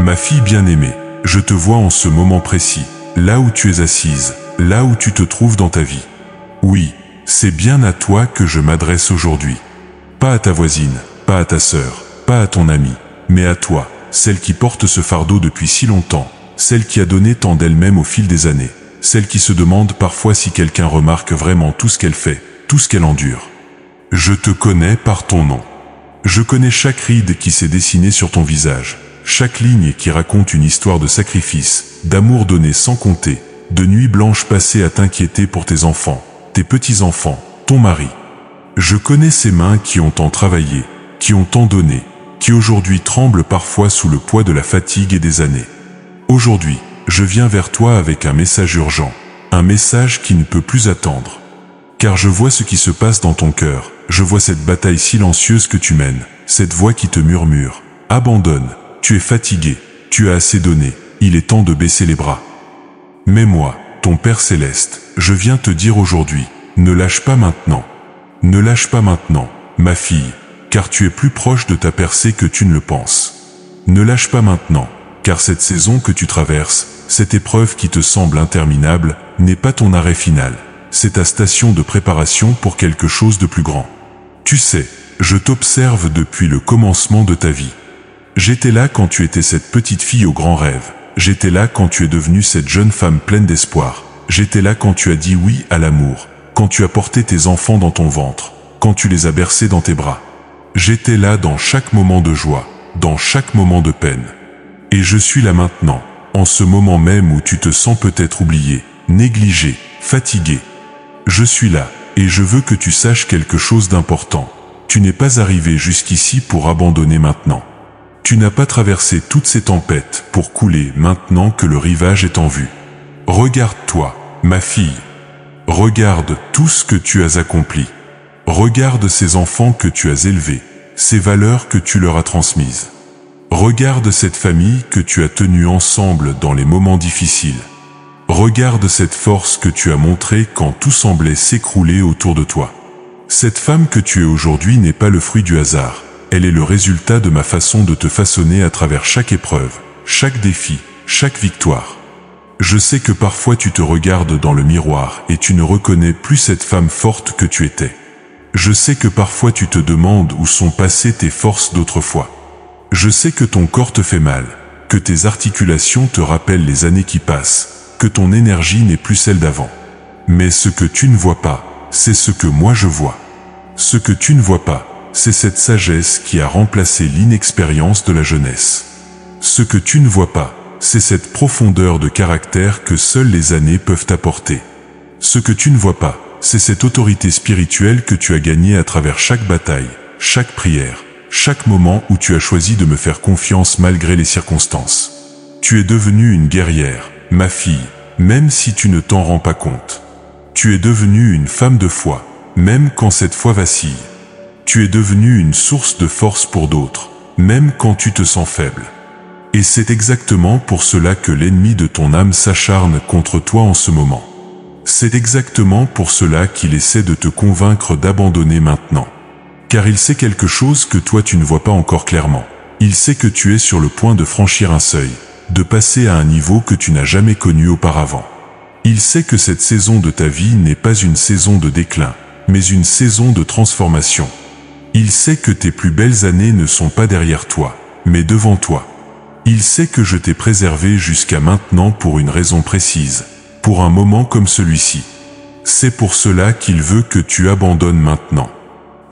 Ma fille bien-aimée, je te vois en ce moment précis, là où tu es assise, là où tu te trouves dans ta vie. Oui, c'est bien à toi que je m'adresse aujourd'hui. Pas à ta voisine, pas à ta sœur, pas à ton amie, mais à toi, celle qui porte ce fardeau depuis si longtemps, celle qui a donné tant d'elle-même au fil des années, celle qui se demande parfois si quelqu'un remarque vraiment tout ce qu'elle fait, tout ce qu'elle endure. Je te connais par ton nom. Je connais chaque ride qui s'est dessinée sur ton visage, chaque ligne qui raconte une histoire de sacrifice, d'amour donné sans compter, de nuits blanches passées à t'inquiéter pour tes enfants, tes petits-enfants, ton mari. Je connais ces mains qui ont tant travaillé, qui ont tant donné, qui aujourd'hui tremblent parfois sous le poids de la fatigue et des années. Aujourd'hui, je viens vers toi avec un message urgent, un message qui ne peut plus attendre. Car je vois ce qui se passe dans ton cœur, je vois cette bataille silencieuse que tu mènes, cette voix qui te murmure « Abandonne, tu es fatigué, tu as assez donné, il est temps de baisser les bras. » Mais moi, ton Père Céleste, je viens te dire aujourd'hui, ne lâche pas maintenant. Ne lâche pas maintenant, ma fille, car tu es plus proche de ta percée que tu ne le penses. Ne lâche pas maintenant, car cette saison que tu traverses, cette épreuve qui te semble interminable, n'est pas ton arrêt final. C'est ta station de préparation pour quelque chose de plus grand. Tu sais, je t'observe depuis le commencement de ta vie. J'étais là quand tu étais cette petite fille aux grands rêves. J'étais là quand tu es devenue cette jeune femme pleine d'espoir. J'étais là quand tu as dit oui à l'amour, quand tu as porté tes enfants dans ton ventre, quand tu les as bercés dans tes bras. J'étais là dans chaque moment de joie, dans chaque moment de peine. Et je suis là maintenant, en ce moment même où tu te sens peut-être oublié, négligé, fatigué. Je suis là, et je veux que tu saches quelque chose d'important. Tu n'es pas arrivé jusqu'ici pour abandonner maintenant. Tu n'as pas traversé toutes ces tempêtes pour couler maintenant que le rivage est en vue. Regarde-toi, ma fille. Regarde tout ce que tu as accompli. Regarde ces enfants que tu as élevés, ces valeurs que tu leur as transmises. Regarde cette famille que tu as tenue ensemble dans les moments difficiles. Regarde cette force que tu as montrée quand tout semblait s'écrouler autour de toi. Cette femme que tu es aujourd'hui n'est pas le fruit du hasard. Elle est le résultat de ma façon de te façonner à travers chaque épreuve, chaque défi, chaque victoire. Je sais que parfois tu te regardes dans le miroir et tu ne reconnais plus cette femme forte que tu étais. Je sais que parfois tu te demandes où sont passées tes forces d'autrefois. Je sais que ton corps te fait mal, que tes articulations te rappellent les années qui passent, que ton énergie n'est plus celle d'avant. Mais ce que tu ne vois pas, c'est ce que moi je vois. Ce que tu ne vois pas, c'est cette sagesse qui a remplacé l'inexpérience de la jeunesse. Ce que tu ne vois pas, c'est cette profondeur de caractère que seules les années peuvent apporter. Ce que tu ne vois pas, c'est cette autorité spirituelle que tu as gagnée à travers chaque bataille, chaque prière, chaque moment où tu as choisi de me faire confiance malgré les circonstances. Tu es devenue une guerrière, ma fille, même si tu ne t'en rends pas compte. Tu es devenue une femme de foi, même quand cette foi vacille. Tu es devenue une source de force pour d'autres, même quand tu te sens faible. Et c'est exactement pour cela que l'ennemi de ton âme s'acharne contre toi en ce moment. C'est exactement pour cela qu'il essaie de te convaincre d'abandonner maintenant. Car il sait quelque chose que toi tu ne vois pas encore clairement. Il sait que tu es sur le point de franchir un seuil, de passer à un niveau que tu n'as jamais connu auparavant. Il sait que cette saison de ta vie n'est pas une saison de déclin, mais une saison de transformation. Il sait que tes plus belles années ne sont pas derrière toi, mais devant toi. Il sait que je t'ai préservé jusqu'à maintenant pour une raison précise, pour un moment comme celui-ci. C'est pour cela qu'il veut que tu abandonnes maintenant.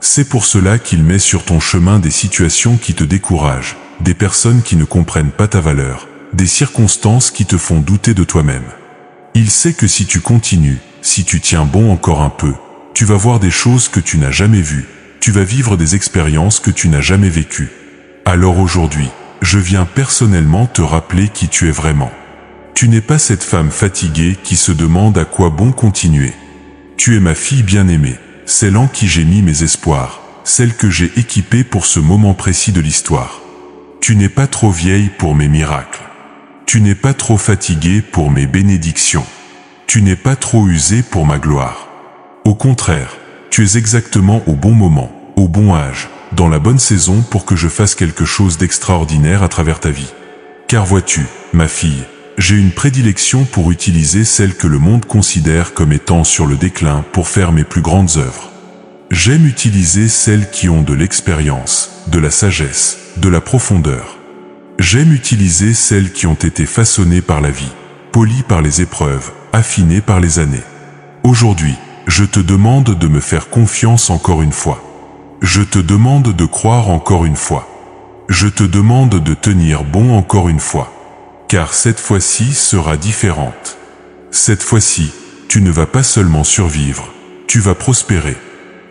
C'est pour cela qu'il met sur ton chemin des situations qui te découragent, des personnes qui ne comprennent pas ta valeur, des circonstances qui te font douter de toi-même. Il sait que si tu continues, si tu tiens bon encore un peu, tu vas voir des choses que tu n'as jamais vues, tu vas vivre des expériences que tu n'as jamais vécues. Alors aujourd'hui, je viens personnellement te rappeler qui tu es vraiment. Tu n'es pas cette femme fatiguée qui se demande à quoi bon continuer. Tu es ma fille bien-aimée, celle en qui j'ai mis mes espoirs, celle que j'ai équipée pour ce moment précis de l'histoire. Tu n'es pas trop vieille pour mes miracles. Tu n'es pas trop fatiguée pour mes bénédictions. Tu n'es pas trop usée pour ma gloire. Au contraire, tu es exactement au bon moment, au bon âge, dans la bonne saison pour que je fasse quelque chose d'extraordinaire à travers ta vie. Car vois-tu, ma fille, j'ai une prédilection pour utiliser celles que le monde considère comme étant sur le déclin pour faire mes plus grandes œuvres. J'aime utiliser celles qui ont de l'expérience, de la sagesse, de la profondeur. J'aime utiliser celles qui ont été façonnées par la vie, polies par les épreuves, affinées par les années. Aujourd'hui, je te demande de me faire confiance encore une fois. Je te demande de croire encore une fois. Je te demande de tenir bon encore une fois. Car cette fois-ci sera différente. Cette fois-ci, tu ne vas pas seulement survivre, tu vas prospérer.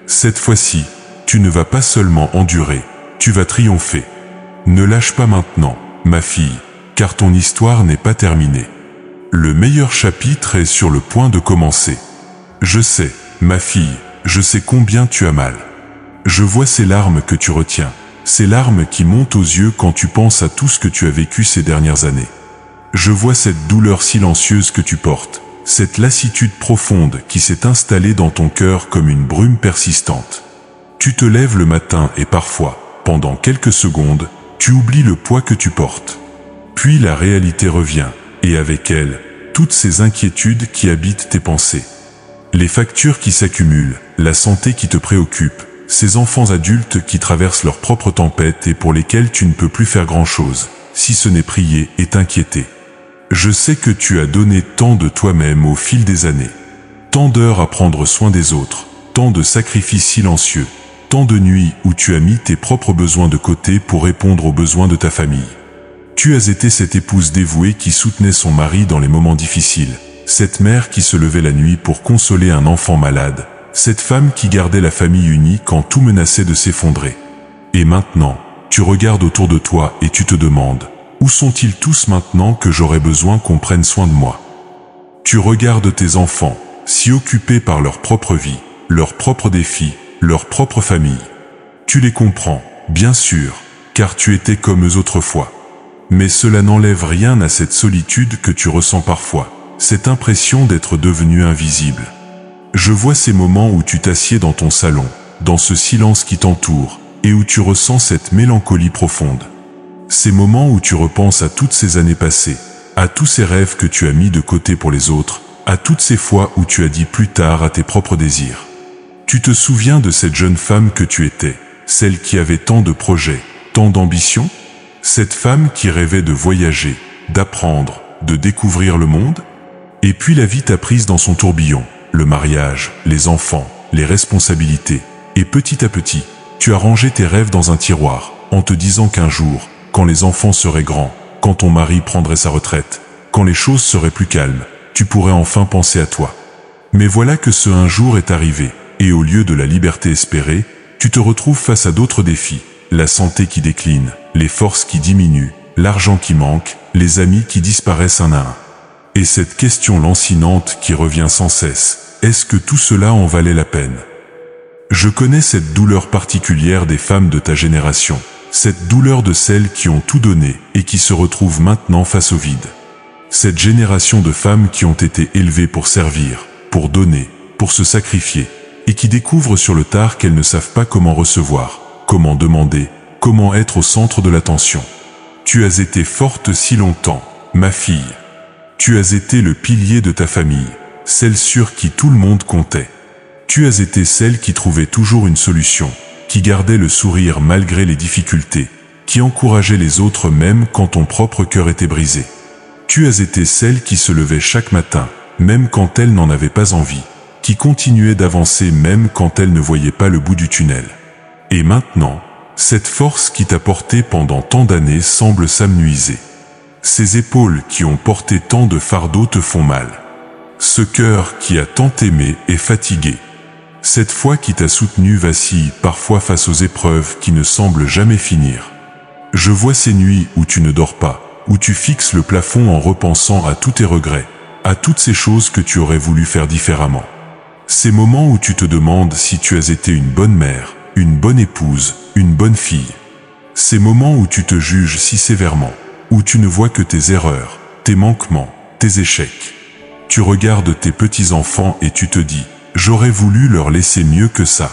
Cette fois-ci, tu ne vas pas seulement endurer, tu vas triompher. Ne lâche pas maintenant, ma fille, car ton histoire n'est pas terminée. Le meilleur chapitre est sur le point de commencer. Je sais, ma fille, je sais combien tu as mal. Je vois ces larmes que tu retiens, ces larmes qui montent aux yeux quand tu penses à tout ce que tu as vécu ces dernières années. Je vois cette douleur silencieuse que tu portes, cette lassitude profonde qui s'est installée dans ton cœur comme une brume persistante. Tu te lèves le matin et parfois, pendant quelques secondes, tu oublies le poids que tu portes. Puis la réalité revient, et avec elle, toutes ces inquiétudes qui habitent tes pensées. Les factures qui s'accumulent, la santé qui te préoccupe, ces enfants adultes qui traversent leurs propres tempêtes et pour lesquels tu ne peux plus faire grand-chose, si ce n'est prier et t'inquiéter. Je sais que tu as donné tant de toi-même au fil des années, tant d'heures à prendre soin des autres, tant de sacrifices silencieux, tant de nuits où tu as mis tes propres besoins de côté pour répondre aux besoins de ta famille. Tu as été cette épouse dévouée qui soutenait son mari dans les moments difficiles, cette mère qui se levait la nuit pour consoler un enfant malade, cette femme qui gardait la famille unie quand tout menaçait de s'effondrer. Et maintenant, tu regardes autour de toi et tu te demandes, où sont-ils tous maintenant que j'aurais besoin qu'on prenne soin de moi? Tu regardes tes enfants, si occupés par leur propre vie, leurs propres défis, leur propre famille. Tu les comprends, bien sûr, car tu étais comme eux autrefois. Mais cela n'enlève rien à cette solitude que tu ressens parfois, cette impression d'être devenu invisible. Je vois ces moments où tu t'assieds dans ton salon, dans ce silence qui t'entoure, et où tu ressens cette mélancolie profonde. Ces moments où tu repenses à toutes ces années passées, à tous ces rêves que tu as mis de côté pour les autres, à toutes ces fois où tu as dit plus tard à tes propres désirs. Tu te souviens de cette jeune femme que tu étais, celle qui avait tant de projets, tant d'ambitions? Cette femme qui rêvait de voyager, d'apprendre, de découvrir le monde? Et puis la vie t'a prise dans son tourbillon, le mariage, les enfants, les responsabilités, et petit à petit, tu as rangé tes rêves dans un tiroir, en te disant qu'un jour, quand les enfants seraient grands, quand ton mari prendrait sa retraite, quand les choses seraient plus calmes, tu pourrais enfin penser à toi. Mais voilà que ce un jour est arrivé, et au lieu de la liberté espérée, tu te retrouves face à d'autres défis, la santé qui décline, les forces qui diminuent, l'argent qui manque, les amis qui disparaissent un à un. Et cette question lancinante qui revient sans cesse, est-ce que tout cela en valait la peine? Je connais cette douleur particulière des femmes de ta génération, cette douleur de celles qui ont tout donné et qui se retrouvent maintenant face au vide. Cette génération de femmes qui ont été élevées pour servir, pour donner, pour se sacrifier, et qui découvrent sur le tard qu'elles ne savent pas comment recevoir, comment demander, comment être au centre de l'attention. Tu as été forte si longtemps, ma fille. Tu as été le pilier de ta famille, celle sur qui tout le monde comptait. Tu as été celle qui trouvait toujours une solution, qui gardait le sourire malgré les difficultés, qui encourageait les autres même quand ton propre cœur était brisé. Tu as été celle qui se levait chaque matin, même quand elle n'en avait pas envie, qui continuait d'avancer même quand elle ne voyait pas le bout du tunnel. Et maintenant, cette force qui t'a porté pendant tant d'années semble s'amenuiser. Ces épaules qui ont porté tant de fardeaux te font mal. Ce cœur qui a tant aimé est fatigué. Cette foi qui t'a soutenu vacille parfois face aux épreuves qui ne semblent jamais finir. Je vois ces nuits où tu ne dors pas, où tu fixes le plafond en repensant à tous tes regrets, à toutes ces choses que tu aurais voulu faire différemment. Ces moments où tu te demandes si tu as été une bonne mère, une bonne épouse, une bonne fille. Ces moments où tu te juges si sévèrement, où tu ne vois que tes erreurs, tes manquements, tes échecs. Tu regardes tes petits-enfants et tu te dis « J'aurais voulu leur laisser mieux que ça ».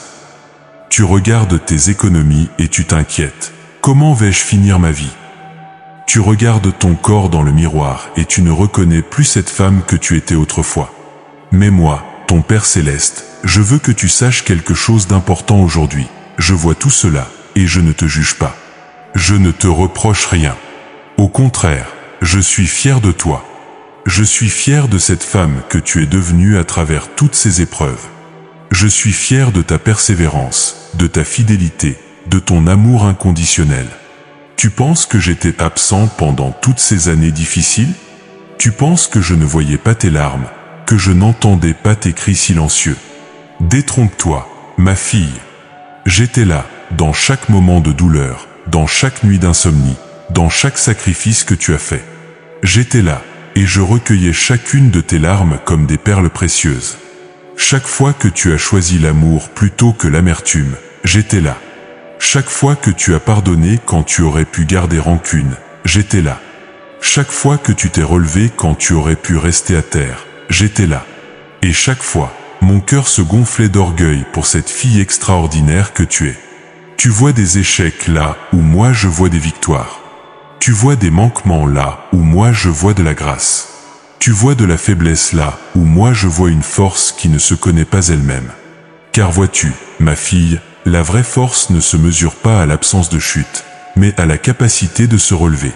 Tu regardes tes économies et tu t'inquiètes « Comment vais-je finir ma vie ?» Tu regardes ton corps dans le miroir et tu ne reconnais plus cette femme que tu étais autrefois. Mais moi, ton Père Céleste, je veux que tu saches quelque chose d'important aujourd'hui. Je vois tout cela, et je ne te juge pas. Je ne te reproche rien. Au contraire, je suis fier de toi. Je suis fier de cette femme que tu es devenue à travers toutes ces épreuves. Je suis fier de ta persévérance, de ta fidélité, de ton amour inconditionnel. Tu penses que j'étais absent pendant toutes ces années difficiles? Tu penses que je ne voyais pas tes larmes, que je n'entendais pas tes cris silencieux? Détrompe-toi, ma fille. J'étais là, dans chaque moment de douleur, dans chaque nuit d'insomnie, dans chaque sacrifice que tu as fait. J'étais là, et je recueillais chacune de tes larmes comme des perles précieuses. Chaque fois que tu as choisi l'amour plutôt que l'amertume, j'étais là. Chaque fois que tu as pardonné quand tu aurais pu garder rancune, j'étais là. Chaque fois que tu t'es relevé quand tu aurais pu rester à terre, j'étais là. Et chaque fois, mon cœur se gonflait d'orgueil pour cette fille extraordinaire que tu es. Tu vois des échecs là où moi je vois des victoires. Tu vois des manquements là où moi je vois de la grâce. Tu vois de la faiblesse là où moi je vois une force qui ne se connaît pas elle-même. Car vois-tu, ma fille, la vraie force ne se mesure pas à l'absence de chute, mais à la capacité de se relever.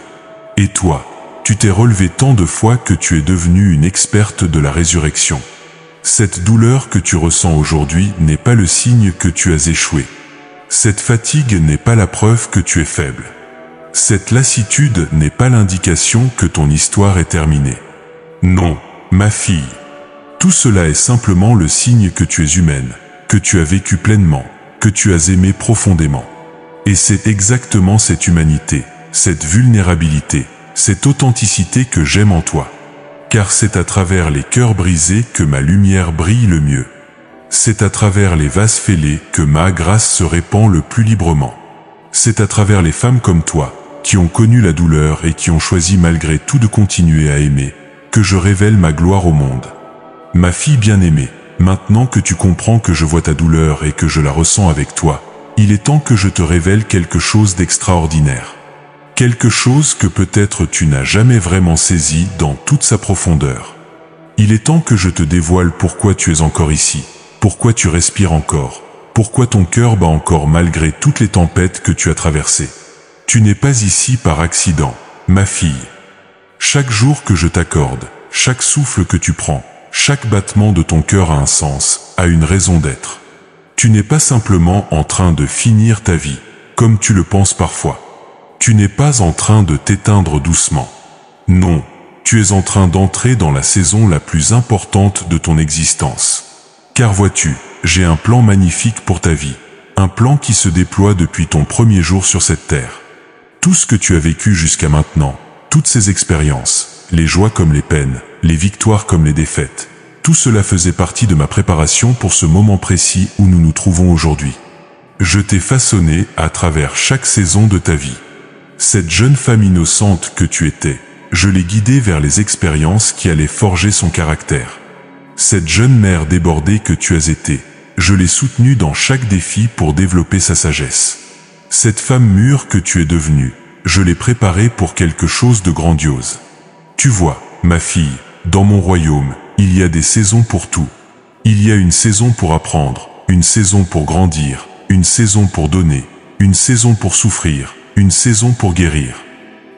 Et toi, tu t'es relevé tant de fois que tu es devenue une experte de la résurrection. Cette douleur que tu ressens aujourd'hui n'est pas le signe que tu as échoué. Cette fatigue n'est pas la preuve que tu es faible. Cette lassitude n'est pas l'indication que ton histoire est terminée. Non, ma fille. Tout cela est simplement le signe que tu es humaine, que tu as vécu pleinement, que tu as aimé profondément. Et c'est exactement cette humanité, cette vulnérabilité, cette authenticité que j'aime en toi. Car c'est à travers les cœurs brisés que ma lumière brille le mieux. C'est à travers les vases fêlés que ma grâce se répand le plus librement. C'est à travers les femmes comme toi, qui ont connu la douleur et qui ont choisi malgré tout de continuer à aimer, que je révèle ma gloire au monde. Ma fille bien-aimée, maintenant que tu comprends que je vois ta douleur et que je la ressens avec toi, il est temps que je te révèle quelque chose d'extraordinaire. Quelque chose que peut-être tu n'as jamais vraiment saisi dans toute sa profondeur. Il est temps que je te dévoile pourquoi tu es encore ici, pourquoi tu respires encore, pourquoi ton cœur bat encore malgré toutes les tempêtes que tu as traversées. Tu n'es pas ici par accident, ma fille. Chaque jour que je t'accorde, chaque souffle que tu prends, chaque battement de ton cœur a un sens, a une raison d'être. Tu n'es pas simplement en train de finir ta vie, comme tu le penses parfois. Tu n'es pas en train de t'éteindre doucement. Non, tu es en train d'entrer dans la saison la plus importante de ton existence. Car vois-tu, j'ai un plan magnifique pour ta vie, un plan qui se déploie depuis ton premier jour sur cette terre. Tout ce que tu as vécu jusqu'à maintenant, toutes ces expériences, les joies comme les peines, les victoires comme les défaites, tout cela faisait partie de ma préparation pour ce moment précis où nous nous trouvons aujourd'hui. Je t'ai façonné à travers chaque saison de ta vie. Cette jeune femme innocente que tu étais, je l'ai guidée vers les expériences qui allaient forger son caractère. Cette jeune mère débordée que tu as été, je l'ai soutenue dans chaque défi pour développer sa sagesse. Cette femme mûre que tu es devenue, je l'ai préparée pour quelque chose de grandiose. Tu vois, ma fille, dans mon royaume, il y a des saisons pour tout. Il y a une saison pour apprendre, une saison pour grandir, une saison pour donner, une saison pour souffrir, une saison pour guérir.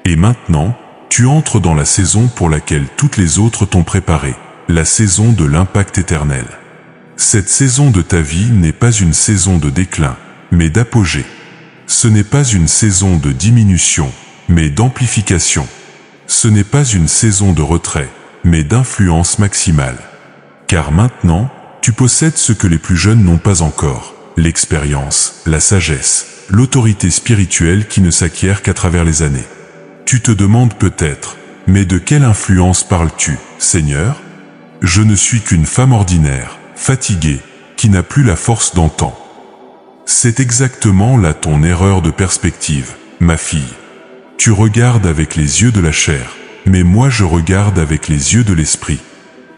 Et maintenant, tu entres dans la saison pour laquelle toutes les autres t'ont préparé, la saison de l'impact éternel. Cette saison de ta vie n'est pas une saison de déclin, mais d'apogée. Ce n'est pas une saison de diminution, mais d'amplification. Ce n'est pas une saison de retrait, mais d'influence maximale. Car maintenant, tu possèdes ce que les plus jeunes n'ont pas encore, l'expérience, la sagesse, l'autorité spirituelle qui ne s'acquiert qu'à travers les années. Tu te demandes peut-être, mais de quelle influence parles-tu, Seigneur? Je ne suis qu'une femme ordinaire, fatiguée, qui n'a plus la force d'antan. C'est exactement là ton erreur de perspective, ma fille. Tu regardes avec les yeux de la chair, mais moi je regarde avec les yeux de l'esprit.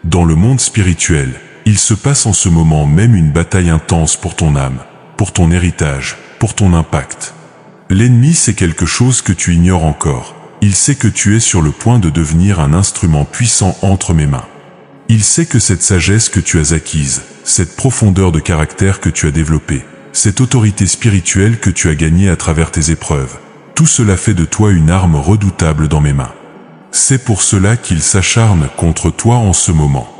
Dans le monde spirituel, il se passe en ce moment même une bataille intense pour ton âme, pour ton héritage, pour ton impact. L'ennemi c'est quelque chose que tu ignores encore, Il sait que tu es sur le point de devenir un instrument puissant entre mes mains. Il sait que cette sagesse que tu as acquise, cette profondeur de caractère que tu as développée, cette autorité spirituelle que tu as gagnée à travers tes épreuves, tout cela fait de toi une arme redoutable dans mes mains. C'est pour cela qu'il s'acharne contre toi en ce moment.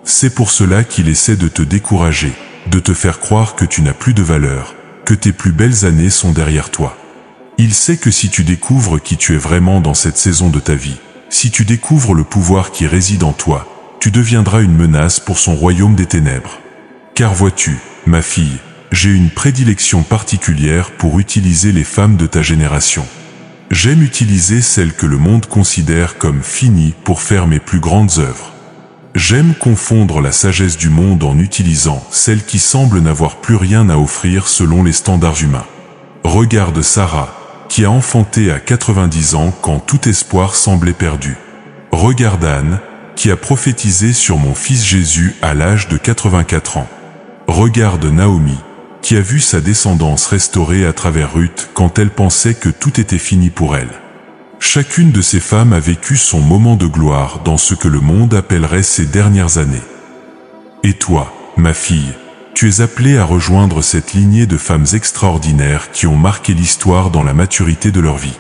C'est pour cela qu'il essaie de te décourager, de te faire croire que tu n'as plus de valeur, que tes plus belles années sont derrière toi. Il sait que si tu découvres qui tu es vraiment dans cette saison de ta vie, si tu découvres le pouvoir qui réside en toi, tu deviendras une menace pour son royaume des ténèbres. Car vois-tu, ma fille, j'ai une prédilection particulière pour utiliser les femmes de ta génération. J'aime utiliser celles que le monde considère comme finies pour faire mes plus grandes œuvres. J'aime confondre la sagesse du monde en utilisant celles qui semblent n'avoir plus rien à offrir selon les standards humains. Regarde Sarah, qui a enfanté à 90 ans quand tout espoir semblait perdu. Regarde Anne, qui a prophétisé sur mon fils Jésus à l'âge de 84 ans. Regarde Naomi, qui a vu sa descendance restaurée à travers Ruth quand elle pensait que tout était fini pour elle. Chacune de ces femmes a vécu son moment de gloire dans ce que le monde appellerait ses dernières années. Et toi, ma fille, tu es appelée à rejoindre cette lignée de femmes extraordinaires qui ont marqué l'histoire dans la maturité de leur vie.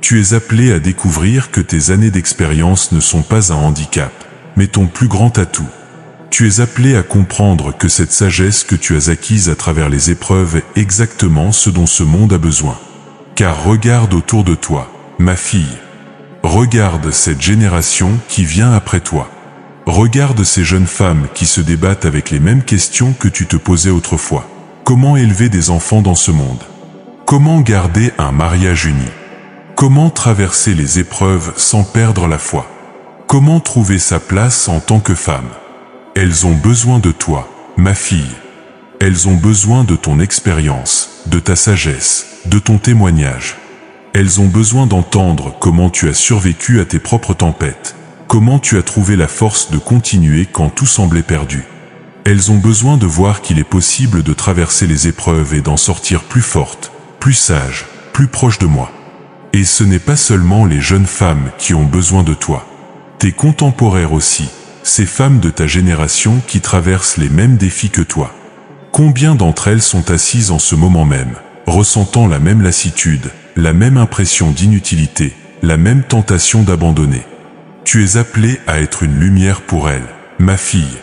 Tu es appelée à découvrir que tes années d'expérience ne sont pas un handicap, mais ton plus grand atout. Tu es appelée à comprendre que cette sagesse que tu as acquise à travers les épreuves est exactement ce dont ce monde a besoin. Car regarde autour de toi, ma fille. Regarde cette génération qui vient après toi. Regarde ces jeunes femmes qui se débattent avec les mêmes questions que tu te posais autrefois. Comment élever des enfants dans ce monde? Comment garder un mariage uni? Comment traverser les épreuves sans perdre la foi? Comment trouver sa place en tant que femme? Elles ont besoin de toi, ma fille. Elles ont besoin de ton expérience, de ta sagesse, de ton témoignage. Elles ont besoin d'entendre comment tu as survécu à tes propres tempêtes, comment tu as trouvé la force de continuer quand tout semblait perdu. Elles ont besoin de voir qu'il est possible de traverser les épreuves et d'en sortir plus forte, plus sage, plus proche de moi. Et ce n'est pas seulement les jeunes femmes qui ont besoin de toi. Tes contemporaires aussi, ces femmes de ta génération qui traversent les mêmes défis que toi. Combien d'entre elles sont assises en ce moment même, ressentant la même lassitude, la même impression d'inutilité, la même tentation d'abandonner? Tu es appelée à être une lumière pour elles, ma fille.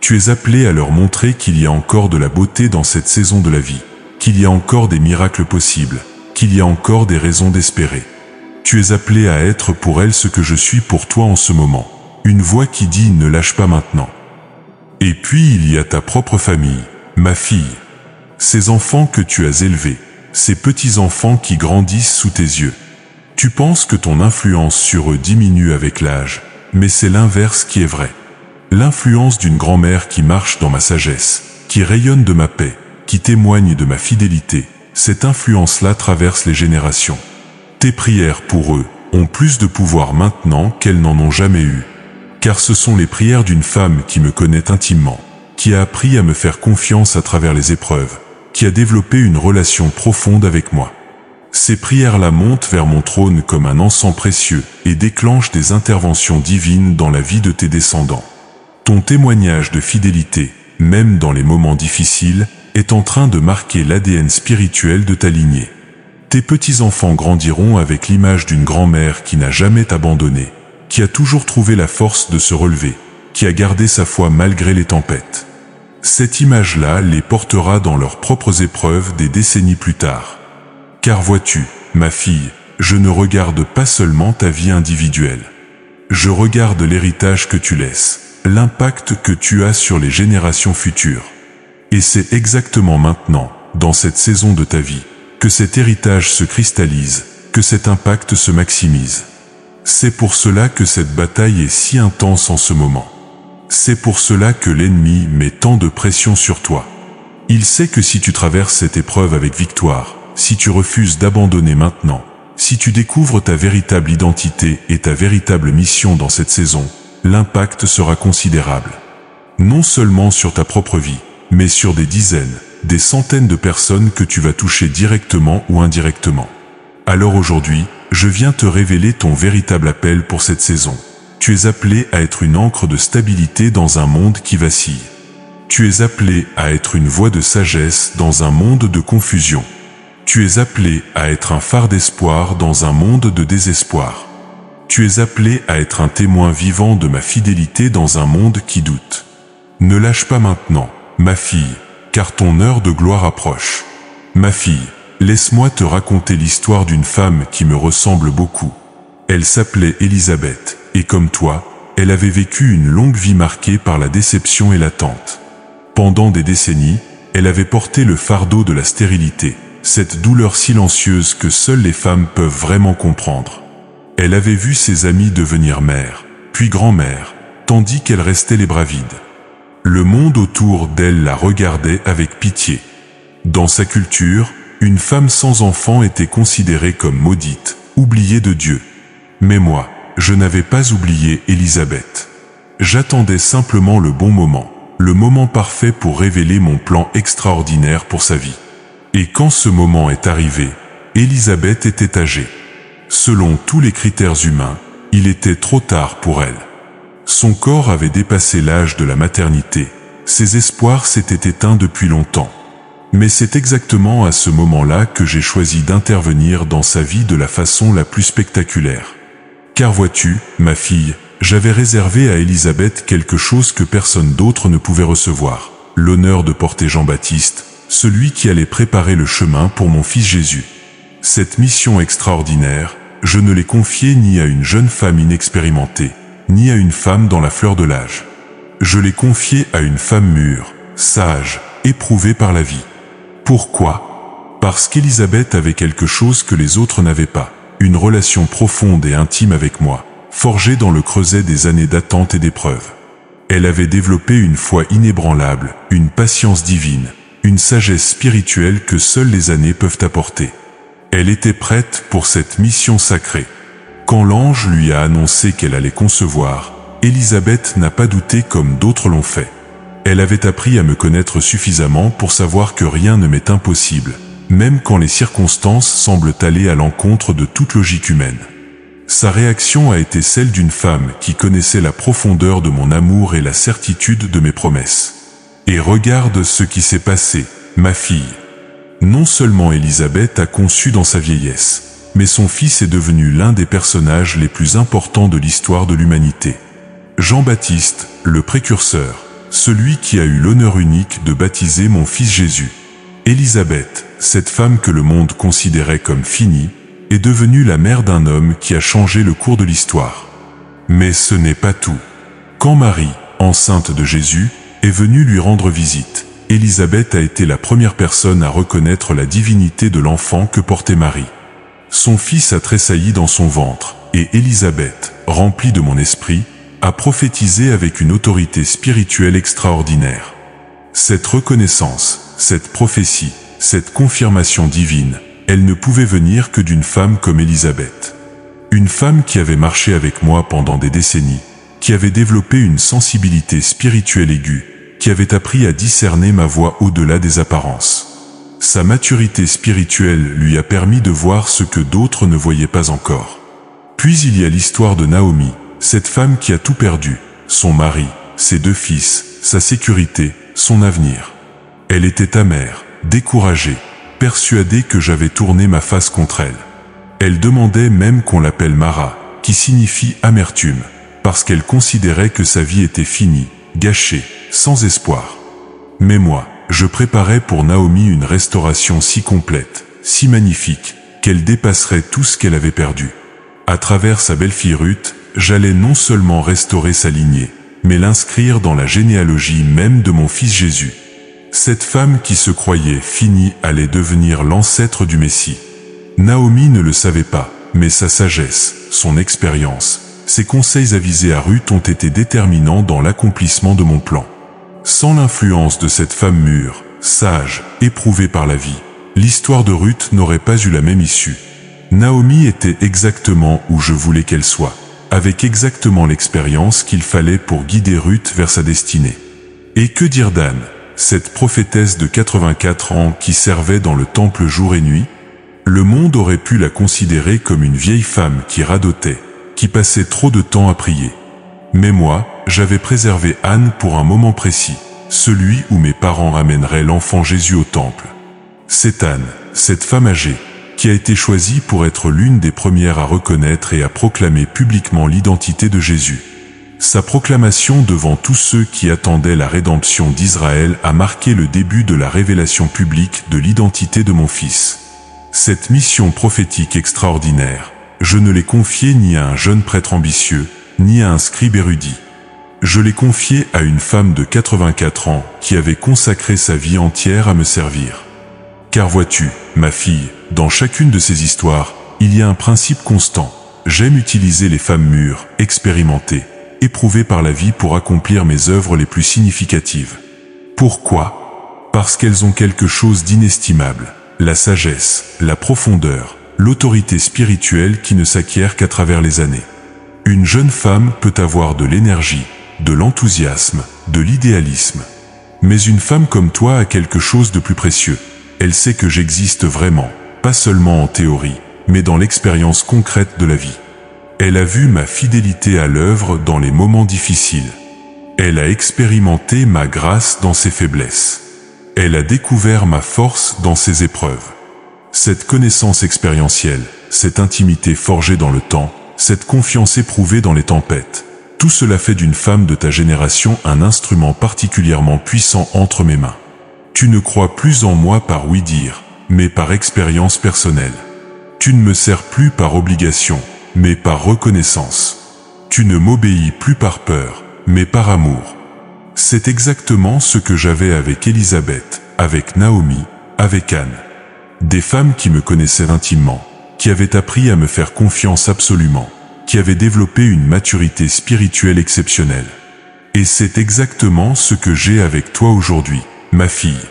Tu es appelée à leur montrer qu'il y a encore de la beauté dans cette saison de la vie, qu'il y a encore des miracles possibles, qu'il y a encore des raisons d'espérer. Tu es appelée à être pour elles ce que je suis pour toi en ce moment, une voix qui dit « ne lâche pas maintenant ». Et puis il y a ta propre famille, ma fille. Ces enfants que tu as élevés, ces petits-enfants qui grandissent sous tes yeux. Tu penses que ton influence sur eux diminue avec l'âge, mais c'est l'inverse qui est vrai. L'influence d'une grand-mère qui marche dans ma sagesse, qui rayonne de ma paix, qui témoigne de ma fidélité, cette influence-là traverse les générations. Tes prières pour eux ont plus de pouvoir maintenant qu'elles n'en ont jamais eu. Car ce sont les prières d'une femme qui me connaît intimement, qui a appris à me faire confiance à travers les épreuves, qui a développé une relation profonde avec moi. Ces prières-là montent vers mon trône comme un encens précieux et déclenchent des interventions divines dans la vie de tes descendants. Ton témoignage de fidélité, même dans les moments difficiles, est en train de marquer l'ADN spirituel de ta lignée. Tes petits-enfants grandiront avec l'image d'une grand-mère qui n'a jamais abandonné, qui a toujours trouvé la force de se relever, qui a gardé sa foi malgré les tempêtes. Cette image-là les portera dans leurs propres épreuves des décennies plus tard. Car vois-tu, ma fille, je ne regarde pas seulement ta vie individuelle. Je regarde l'héritage que tu laisses, l'impact que tu as sur les générations futures. Et c'est exactement maintenant, dans cette saison de ta vie, que cet héritage se cristallise, que cet impact se maximise. C'est pour cela que cette bataille est si intense en ce moment. C'est pour cela que l'ennemi met tant de pression sur toi. Il sait que si tu traverses cette épreuve avec victoire, si tu refuses d'abandonner maintenant, si tu découvres ta véritable identité et ta véritable mission dans cette saison, l'impact sera considérable. Non seulement sur ta propre vie, mais sur des dizaines, des centaines de personnes que tu vas toucher directement ou indirectement. Alors aujourd'hui, je viens te révéler ton véritable appel pour cette saison. Tu es appelé à être une ancre de stabilité dans un monde qui vacille. Tu es appelé à être une voix de sagesse dans un monde de confusion. Tu es appelé à être un phare d'espoir dans un monde de désespoir. Tu es appelé à être un témoin vivant de ma fidélité dans un monde qui doute. Ne lâche pas maintenant, ma fille, car ton heure de gloire approche. Ma fille, laisse-moi te raconter l'histoire d'une femme qui me ressemble beaucoup. Elle s'appelait Élisabeth, et comme toi, elle avait vécu une longue vie marquée par la déception et l'attente. Pendant des décennies, elle avait porté le fardeau de la stérilité, cette douleur silencieuse que seules les femmes peuvent vraiment comprendre. Elle avait vu ses amies devenir mères, puis grand-mères, tandis qu'elle restait les bras vides. Le monde autour d'elle la regardait avec pitié. Dans sa culture, une femme sans enfant était considérée comme maudite, oubliée de Dieu. Mais moi, je n'avais pas oublié Élisabeth. J'attendais simplement le bon moment, le moment parfait pour révéler mon plan extraordinaire pour sa vie. Et quand ce moment est arrivé, Élisabeth était âgée. Selon tous les critères humains, il était trop tard pour elle. Son corps avait dépassé l'âge de la maternité, ses espoirs s'étaient éteints depuis longtemps. Mais c'est exactement à ce moment-là que j'ai choisi d'intervenir dans sa vie de la façon la plus spectaculaire. Car vois-tu, ma fille, j'avais réservé à Élisabeth quelque chose que personne d'autre ne pouvait recevoir, l'honneur de porter Jean-Baptiste, celui qui allait préparer le chemin pour mon fils Jésus. Cette mission extraordinaire, je ne l'ai confiée ni à une jeune femme inexpérimentée, ni à une femme dans la fleur de l'âge. Je l'ai confiée à une femme mûre, sage, éprouvée par la vie. Pourquoi ? Parce qu'Élisabeth avait quelque chose que les autres n'avaient pas, une relation profonde et intime avec moi, forgée dans le creuset des années d'attente et d'épreuve. Elle avait développé une foi inébranlable, une patience divine, une sagesse spirituelle que seules les années peuvent apporter. Elle était prête pour cette mission sacrée. Quand l'ange lui a annoncé qu'elle allait concevoir, Élisabeth n'a pas douté comme d'autres l'ont fait. Elle avait appris à me connaître suffisamment pour savoir que rien ne m'est impossible, même quand les circonstances semblent aller à l'encontre de toute logique humaine. Sa réaction a été celle d'une femme qui connaissait la profondeur de mon amour et la certitude de mes promesses. Et regarde ce qui s'est passé, ma fille. Non seulement Élisabeth a conçu dans sa vieillesse, mais son fils est devenu l'un des personnages les plus importants de l'histoire de l'humanité. Jean-Baptiste, le précurseur, celui qui a eu l'honneur unique de baptiser mon fils Jésus. Élisabeth, cette femme que le monde considérait comme finie, est devenue la mère d'un homme qui a changé le cours de l'histoire. Mais ce n'est pas tout. Quand Marie, enceinte de Jésus, est venue lui rendre visite, Élisabeth a été la première personne à reconnaître la divinité de l'enfant que portait Marie. Son fils a tressailli dans son ventre, et Élisabeth, remplie de mon esprit, a prophétisé avec une autorité spirituelle extraordinaire. Cette reconnaissance, cette prophétie, cette confirmation divine, elle ne pouvait venir que d'une femme comme Élisabeth. Une femme qui avait marché avec moi pendant des décennies, qui avait développé une sensibilité spirituelle aiguë, qui avait appris à discerner ma voix au-delà des apparences. Sa maturité spirituelle lui a permis de voir ce que d'autres ne voyaient pas encore. Puis il y a l'histoire de Naomi, cette femme qui a tout perdu, son mari, ses 2 fils, sa sécurité, son avenir. Elle était amère, découragée, persuadée que j'avais tourné ma face contre elle. Elle demandait même qu'on l'appelle Mara, qui signifie amertume, parce qu'elle considérait que sa vie était finie, gâchée, sans espoir. Mais moi, je préparais pour Naomi une restauration si complète, si magnifique, qu'elle dépasserait tout ce qu'elle avait perdu. À travers sa belle-fille Ruth, j'allais non seulement restaurer sa lignée, mais l'inscrire dans la généalogie même de mon fils Jésus. Cette femme qui se croyait finie allait devenir l'ancêtre du Messie. Naomi ne le savait pas, mais sa sagesse, son expérience, ses conseils avisés à Ruth ont été déterminants dans l'accomplissement de mon plan. Sans l'influence de cette femme mûre, sage, éprouvée par la vie, l'histoire de Ruth n'aurait pas eu la même issue. Naomi était exactement où je voulais qu'elle soit, avec exactement l'expérience qu'il fallait pour guider Ruth vers sa destinée. Et que dire d'Anne, cette prophétesse de 84 ans qui servait dans le temple jour et nuit? Le monde aurait pu la considérer comme une vieille femme qui radotait, qui passait trop de temps à prier. Mais moi, j'avais préservé Anne pour un moment précis, celui où mes parents ramèneraient l'enfant Jésus au temple. C'est Anne, cette femme âgée, qui a été choisie pour être l'une des premières à reconnaître et à proclamer publiquement l'identité de Jésus. Sa proclamation devant tous ceux qui attendaient la rédemption d'Israël a marqué le début de la révélation publique de l'identité de mon fils. Cette mission prophétique extraordinaire, je ne l'ai confiée ni à un jeune prêtre ambitieux, ni à un scribe érudit. Je l'ai confiée à une femme de 84 ans qui avait consacré sa vie entière à me servir. Car vois-tu, ma fille, dans chacune de ces histoires, il y a un principe constant. J'aime utiliser les femmes mûres, expérimentées, éprouvées par la vie pour accomplir mes œuvres les plus significatives. Pourquoi ? Parce qu'elles ont quelque chose d'inestimable, la sagesse, la profondeur, l'autorité spirituelle qui ne s'acquiert qu'à travers les années. Une jeune femme peut avoir de l'énergie, de l'enthousiasme, de l'idéalisme. Mais une femme comme toi a quelque chose de plus précieux. Elle sait que j'existe vraiment, pas seulement en théorie, mais dans l'expérience concrète de la vie. Elle a vu ma fidélité à l'œuvre dans les moments difficiles. Elle a expérimenté ma grâce dans ses faiblesses. Elle a découvert ma force dans ses épreuves. Cette connaissance expérientielle, cette intimité forgée dans le temps, cette confiance éprouvée dans les tempêtes, tout cela fait d'une femme de ta génération un instrument particulièrement puissant entre mes mains. Tu ne crois plus en moi par oui-dire, mais par expérience personnelle. Tu ne me sers plus par obligation, mais par reconnaissance. Tu ne m'obéis plus par peur, mais par amour. C'est exactement ce que j'avais avec Élisabeth, avec Naomi, avec Anne. Des femmes qui me connaissaient intimement, qui avaient appris à me faire confiance absolument, qui avaient développé une maturité spirituelle exceptionnelle. Et c'est exactement ce que j'ai avec toi aujourd'hui, ma fille.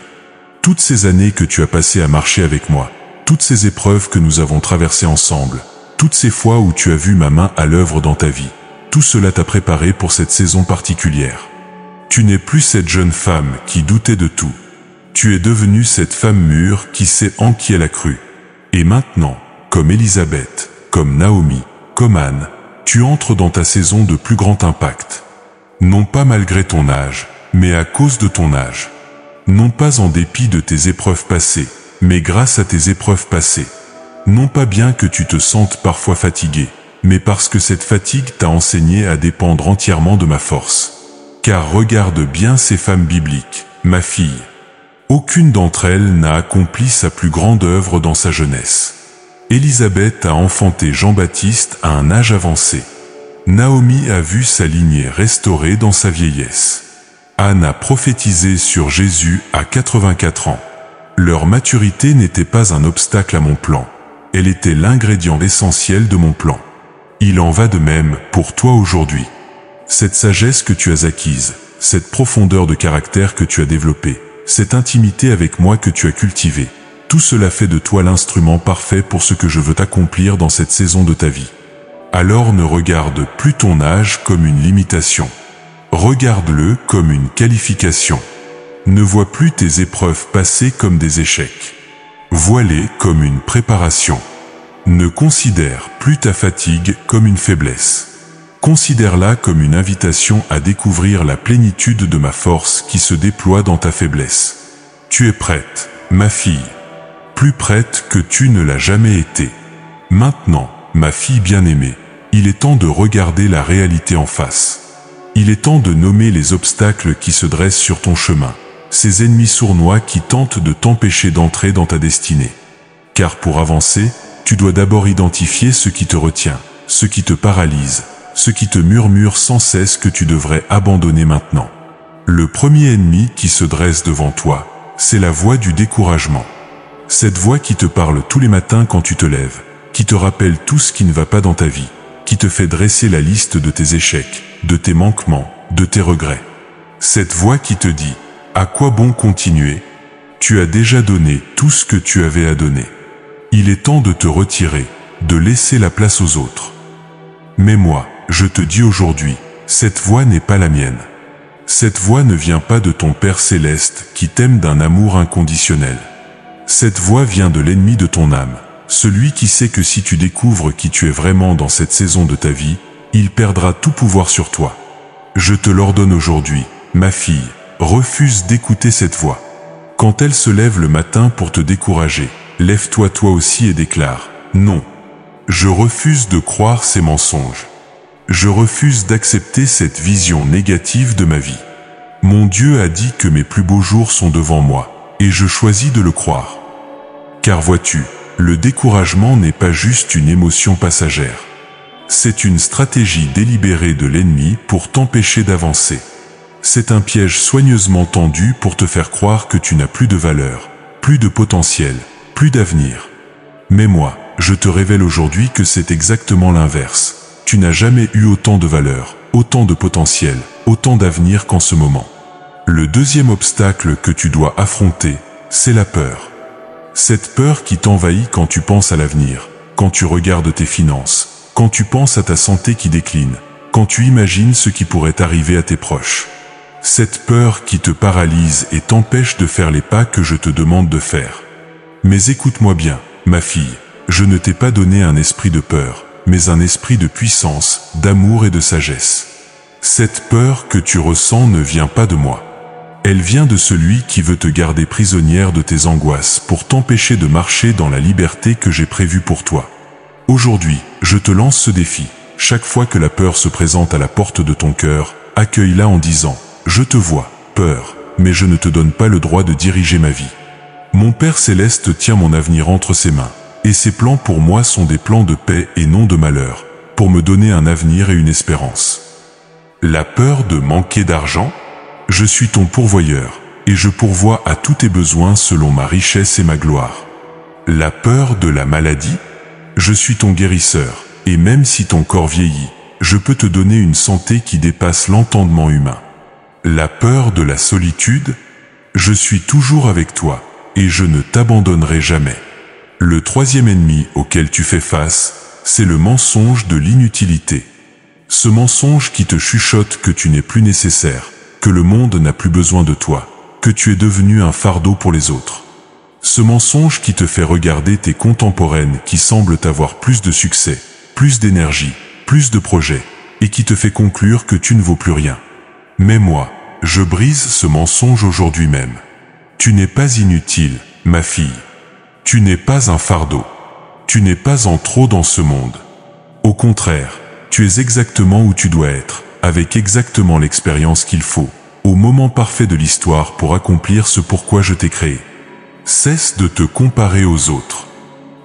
Toutes ces années que tu as passées à marcher avec moi, toutes ces épreuves que nous avons traversées ensemble, toutes ces fois où tu as vu ma main à l'œuvre dans ta vie, tout cela t'a préparé pour cette saison particulière. Tu n'es plus cette jeune femme qui doutait de tout. Tu es devenue cette femme mûre qui sait en qui elle a cru. Et maintenant, comme Élisabeth, comme Naomi, comme Anne, tu entres dans ta saison de plus grand impact. Non pas malgré ton âge, mais à cause de ton âge. Non pas en dépit de tes épreuves passées, mais grâce à tes épreuves passées. Non pas bien que tu te sentes parfois fatigué, mais parce que cette fatigue t'a enseigné à dépendre entièrement de ma force. Car regarde bien ces femmes bibliques, ma fille. Aucune d'entre elles n'a accompli sa plus grande œuvre dans sa jeunesse. Élisabeth a enfanté Jean-Baptiste à un âge avancé. Naomi a vu sa lignée restaurée dans sa vieillesse. Anne a prophétisé sur Jésus à 84 ans. Leur maturité n'était pas un obstacle à mon plan. Elle était l'ingrédient essentiel de mon plan. Il en va de même pour toi aujourd'hui. Cette sagesse que tu as acquise, cette profondeur de caractère que tu as développée, cette intimité avec moi que tu as cultivée, tout cela fait de toi l'instrument parfait pour ce que je veux accomplir dans cette saison de ta vie. Alors ne regarde plus ton âge comme une limitation. Regarde-le comme une qualification. Ne vois plus tes épreuves passées comme des échecs. Vois-les comme une préparation. Ne considère plus ta fatigue comme une faiblesse. Considère-la comme une invitation à découvrir la plénitude de ma force qui se déploie dans ta faiblesse. Tu es prête, ma fille. Plus prête que tu ne l'as jamais été. Maintenant, ma fille bien-aimée, il est temps de regarder la réalité en face. Il est temps de nommer les obstacles qui se dressent sur ton chemin, ces ennemis sournois qui tentent de t'empêcher d'entrer dans ta destinée. Car pour avancer, tu dois d'abord identifier ce qui te retient, ce qui te paralyse, ce qui te murmure sans cesse que tu devrais abandonner maintenant. Le premier ennemi qui se dresse devant toi, c'est la voix du découragement. Cette voix qui te parle tous les matins quand tu te lèves, qui te rappelle tout ce qui ne va pas dans ta vie, qui te fait dresser la liste de tes échecs, de tes manquements, de tes regrets. Cette voix qui te dit « À quoi bon continuer ? Tu as déjà donné tout ce que tu avais à donner. Il est temps de te retirer, de laisser la place aux autres. » Mais moi, je te dis aujourd'hui, cette voix n'est pas la mienne. Cette voix ne vient pas de ton Père céleste qui t'aime d'un amour inconditionnel. Cette voix vient de l'ennemi de ton âme, celui qui sait que si tu découvres qui tu es vraiment dans cette saison de ta vie, il perdra tout pouvoir sur toi. Je te l'ordonne aujourd'hui, ma fille, refuse d'écouter cette voix. Quand elle se lève le matin pour te décourager, lève-toi toi aussi et déclare « Non, je refuse de croire ces mensonges. Je refuse d'accepter cette vision négative de ma vie. Mon Dieu a dit que mes plus beaux jours sont devant moi, et je choisis de le croire. Car vois-tu, le découragement n'est pas juste une émotion passagère. C'est une stratégie délibérée de l'ennemi pour t'empêcher d'avancer. C'est un piège soigneusement tendu pour te faire croire que tu n'as plus de valeur, plus de potentiel, plus d'avenir. Mais moi, je te révèle aujourd'hui que c'est exactement l'inverse. Tu n'as jamais eu autant de valeur, autant de potentiel, autant d'avenir qu'en ce moment. Le deuxième obstacle que tu dois affronter, c'est la peur. Cette peur qui t'envahit quand tu penses à l'avenir, quand tu regardes tes finances, quand tu penses à ta santé qui décline, quand tu imagines ce qui pourrait arriver à tes proches. Cette peur qui te paralyse et t'empêche de faire les pas que je te demande de faire. Mais écoute-moi bien, ma fille, je ne t'ai pas donné un esprit de peur, mais un esprit de puissance, d'amour et de sagesse. Cette peur que tu ressens ne vient pas de moi. Elle vient de celui qui veut te garder prisonnière de tes angoisses pour t'empêcher de marcher dans la liberté que j'ai prévue pour toi. Aujourd'hui, je te lance ce défi. Chaque fois que la peur se présente à la porte de ton cœur, accueille-la en disant « Je te vois, peur, mais je ne te donne pas le droit de diriger ma vie. Mon Père Céleste tient mon avenir entre ses mains, et ses plans pour moi sont des plans de paix et non de malheur, pour me donner un avenir et une espérance. La peur de manquer d'argent ? Je suis ton pourvoyeur, et je pourvois à tous tes besoins selon ma richesse et ma gloire. La peur de la maladie ? Je suis ton guérisseur, et même si ton corps vieillit, je peux te donner une santé qui dépasse l'entendement humain. La peur de la solitude ? Je suis toujours avec toi, et je ne t'abandonnerai jamais. Le troisième ennemi auquel tu fais face, c'est le mensonge de l'inutilité. Ce mensonge qui te chuchote que tu n'es plus nécessaire, que le monde n'a plus besoin de toi, que tu es devenu un fardeau pour les autres. Ce mensonge qui te fait regarder tes contemporaines qui semblent avoir plus de succès, plus d'énergie, plus de projets, et qui te fait conclure que tu ne vaux plus rien. Mais moi, je brise ce mensonge aujourd'hui même. Tu n'es pas inutile, ma fille. Tu n'es pas un fardeau. Tu n'es pas en trop dans ce monde. Au contraire, tu es exactement où tu dois être, avec exactement l'expérience qu'il faut, au moment parfait de l'histoire pour accomplir ce pourquoi je t'ai créé. Cesse de te comparer aux autres.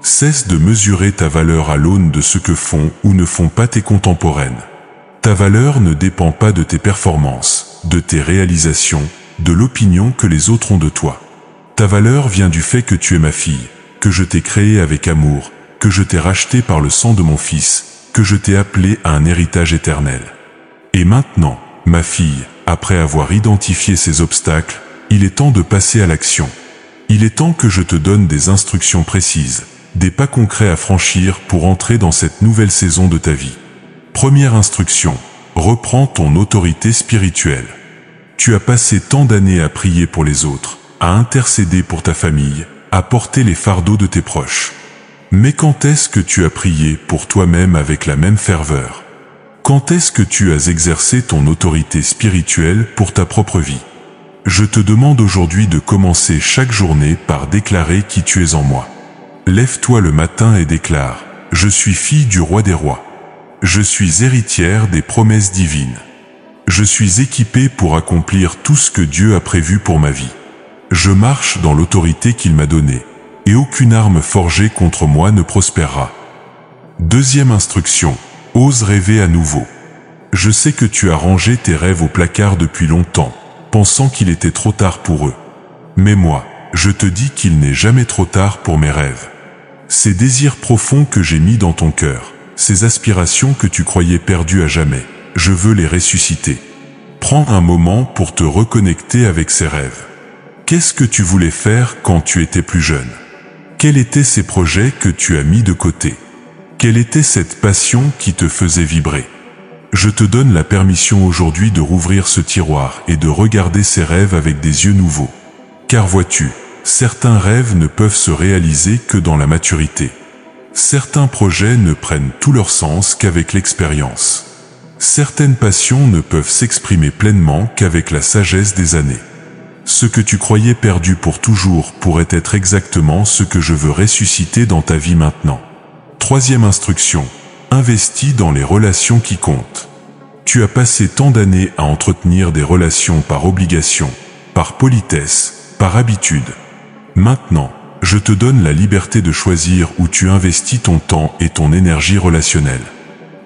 Cesse de mesurer ta valeur à l'aune de ce que font ou ne font pas tes contemporaines. Ta valeur ne dépend pas de tes performances, de tes réalisations, de l'opinion que les autres ont de toi. Ta valeur vient du fait que tu es ma fille, que je t'ai créée avec amour, que je t'ai rachetée par le sang de mon Fils, que je t'ai appelée à un héritage éternel. Et maintenant, ma fille, après avoir identifié ces obstacles, il est temps de passer à l'action. Il est temps que je te donne des instructions précises, des pas concrets à franchir pour entrer dans cette nouvelle saison de ta vie. Première instruction, reprends ton autorité spirituelle. Tu as passé tant d'années à prier pour les autres, à intercéder pour ta famille, à porter les fardeaux de tes proches. Mais quand est-ce que tu as prié pour toi-même avec la même ferveur ? Quand est-ce que tu as exercé ton autorité spirituelle pour ta propre vie ? Je te demande aujourd'hui de commencer chaque journée par déclarer qui tu es en moi. Lève-toi le matin et déclare « Je suis fille du roi des rois. Je suis héritière des promesses divines. Je suis équipée pour accomplir tout ce que Dieu a prévu pour ma vie. Je marche dans l'autorité qu'il m'a donnée, et aucune arme forgée contre moi ne prospérera. » Deuxième instruction, ose rêver à nouveau. Je sais que tu as rangé tes rêves au placard depuis longtemps, pensant qu'il était trop tard pour eux. Mais moi, je te dis qu'il n'est jamais trop tard pour mes rêves. Ces désirs profonds que j'ai mis dans ton cœur, ces aspirations que tu croyais perdues à jamais, je veux les ressusciter. Prends un moment pour te reconnecter avec ces rêves. Qu'est-ce que tu voulais faire quand tu étais plus jeune ? Quels étaient ces projets que tu as mis de côté ? Quelle était cette passion qui te faisait vibrer ? Je te donne la permission aujourd'hui de rouvrir ce tiroir et de regarder ces rêves avec des yeux nouveaux. Car vois-tu, certains rêves ne peuvent se réaliser que dans la maturité. Certains projets ne prennent tout leur sens qu'avec l'expérience. Certaines passions ne peuvent s'exprimer pleinement qu'avec la sagesse des années. Ce que tu croyais perdu pour toujours pourrait être exactement ce que je veux ressusciter dans ta vie maintenant. Troisième instruction. Investis dans les relations qui comptent. Tu as passé tant d'années à entretenir des relations par obligation, par politesse, par habitude. Maintenant, je te donne la liberté de choisir où tu investis ton temps et ton énergie relationnelle.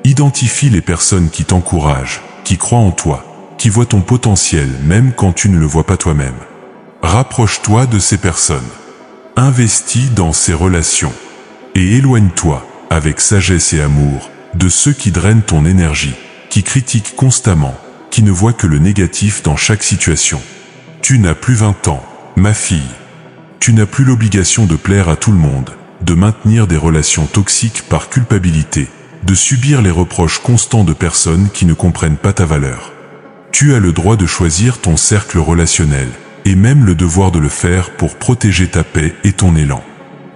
Identifie les personnes qui t'encouragent, qui croient en toi, qui voient ton potentiel même quand tu ne le vois pas toi-même. Rapproche-toi de ces personnes. Investis dans ces relations. Et éloigne-toi, avec sagesse et amour, de ceux qui drainent ton énergie, qui critiquent constamment, qui ne voient que le négatif dans chaque situation. Tu n'as plus 20 ans, ma fille. Tu n'as plus l'obligation de plaire à tout le monde, de maintenir des relations toxiques par culpabilité, de subir les reproches constants de personnes qui ne comprennent pas ta valeur. Tu as le droit de choisir ton cercle relationnel, et même le devoir de le faire pour protéger ta paix et ton élan.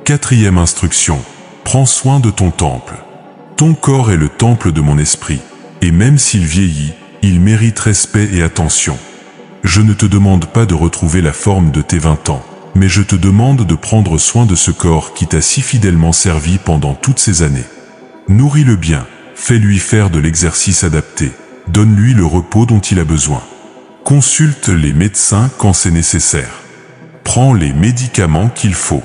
Quatrième instruction. Prends soin de ton temple. Ton corps est le temple de mon esprit, et même s'il vieillit, il mérite respect et attention. Je ne te demande pas de retrouver la forme de tes 20 ans, mais je te demande de prendre soin de ce corps qui t'a si fidèlement servi pendant toutes ces années. Nourris-le bien, fais-lui faire de l'exercice adapté, donne-lui le repos dont il a besoin. Consulte les médecins quand c'est nécessaire. Prends les médicaments qu'il faut.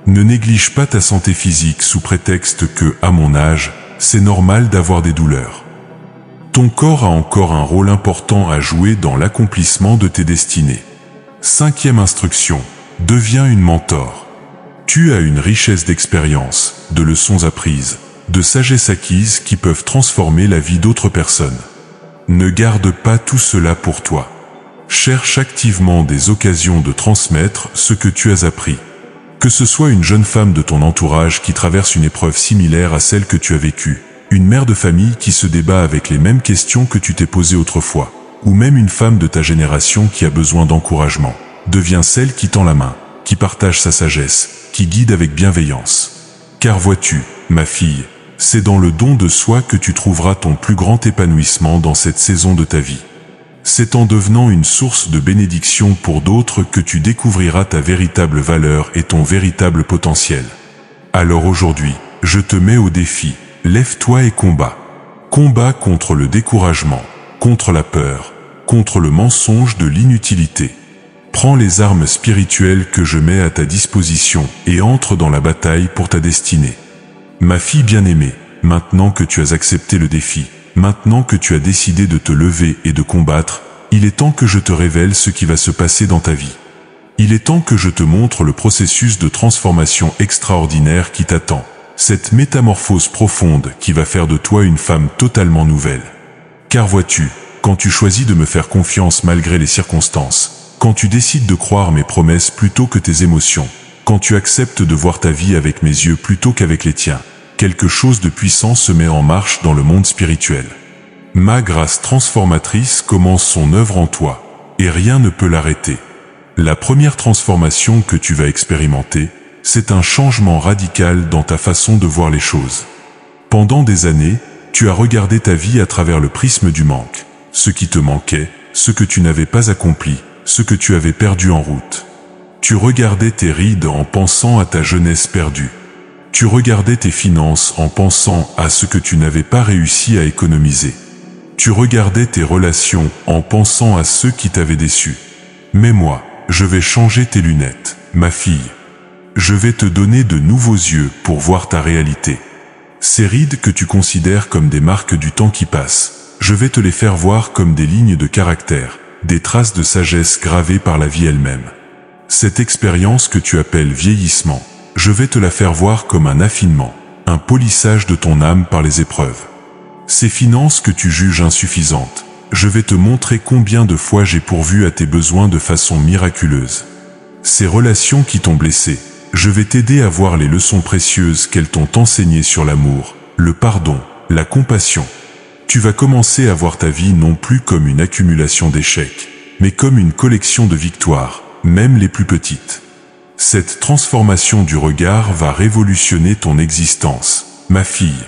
Ne néglige pas ta santé physique sous prétexte que, à mon âge, c'est normal d'avoir des douleurs. Ton corps a encore un rôle important à jouer dans l'accomplissement de tes destinées. Cinquième instruction. Deviens une mentor. Tu as une richesse d'expérience, de leçons apprises, de sagesse acquise qui peuvent transformer la vie d'autres personnes. Ne garde pas tout cela pour toi. Cherche activement des occasions de transmettre ce que tu as appris. Que ce soit une jeune femme de ton entourage qui traverse une épreuve similaire à celle que tu as vécue, une mère de famille qui se débat avec les mêmes questions que tu t'es posées autrefois, ou même une femme de ta génération qui a besoin d'encouragement. Deviens celle qui tend la main, qui partage sa sagesse, qui guide avec bienveillance. Car vois-tu, ma fille, c'est dans le don de soi que tu trouveras ton plus grand épanouissement dans cette saison de ta vie. C'est en devenant une source de bénédiction pour d'autres que tu découvriras ta véritable valeur et ton véritable potentiel. Alors aujourd'hui, je te mets au défi, lève-toi et combat. Combat contre le découragement, contre la peur, contre le mensonge de l'inutilité. Prends les armes spirituelles que je mets à ta disposition et entre dans la bataille pour ta destinée. Ma fille bien-aimée, maintenant que tu as accepté le défi, maintenant que tu as décidé de te lever et de combattre, il est temps que je te révèle ce qui va se passer dans ta vie. Il est temps que je te montre le processus de transformation extraordinaire qui t'attend, cette métamorphose profonde qui va faire de toi une femme totalement nouvelle. Car vois-tu, quand tu choisis de me faire confiance malgré les circonstances, quand tu décides de croire mes promesses plutôt que tes émotions, quand tu acceptes de voir ta vie avec mes yeux plutôt qu'avec les tiens, quelque chose de puissant se met en marche dans le monde spirituel. Ma grâce transformatrice commence son œuvre en toi, et rien ne peut l'arrêter. La première transformation que tu vas expérimenter, c'est un changement radical dans ta façon de voir les choses. Pendant des années, tu as regardé ta vie à travers le prisme du manque, ce qui te manquait, ce que tu n'avais pas accompli, ce que tu avais perdu en route. Tu regardais tes rides en pensant à ta jeunesse perdue. Tu regardais tes finances en pensant à ce que tu n'avais pas réussi à économiser. Tu regardais tes relations en pensant à ceux qui t'avaient déçu. Mais moi, je vais changer tes lunettes, ma fille. Je vais te donner de nouveaux yeux pour voir ta réalité. Ces rides que tu considères comme des marques du temps qui passe, je vais te les faire voir comme des lignes de caractère, des traces de sagesse gravées par la vie elle-même. Cette expérience que tu appelles vieillissement, je vais te la faire voir comme un affinement, un polissage de ton âme par les épreuves. Ces finances que tu juges insuffisantes, je vais te montrer combien de fois j'ai pourvu à tes besoins de façon miraculeuse. Ces relations qui t'ont blessé, je vais t'aider à voir les leçons précieuses qu'elles t'ont enseignées sur l'amour, le pardon, la compassion. Tu vas commencer à voir ta vie non plus comme une accumulation d'échecs, mais comme une collection de victoires, même les plus petites. Cette transformation du regard va révolutionner ton existence, ma fille.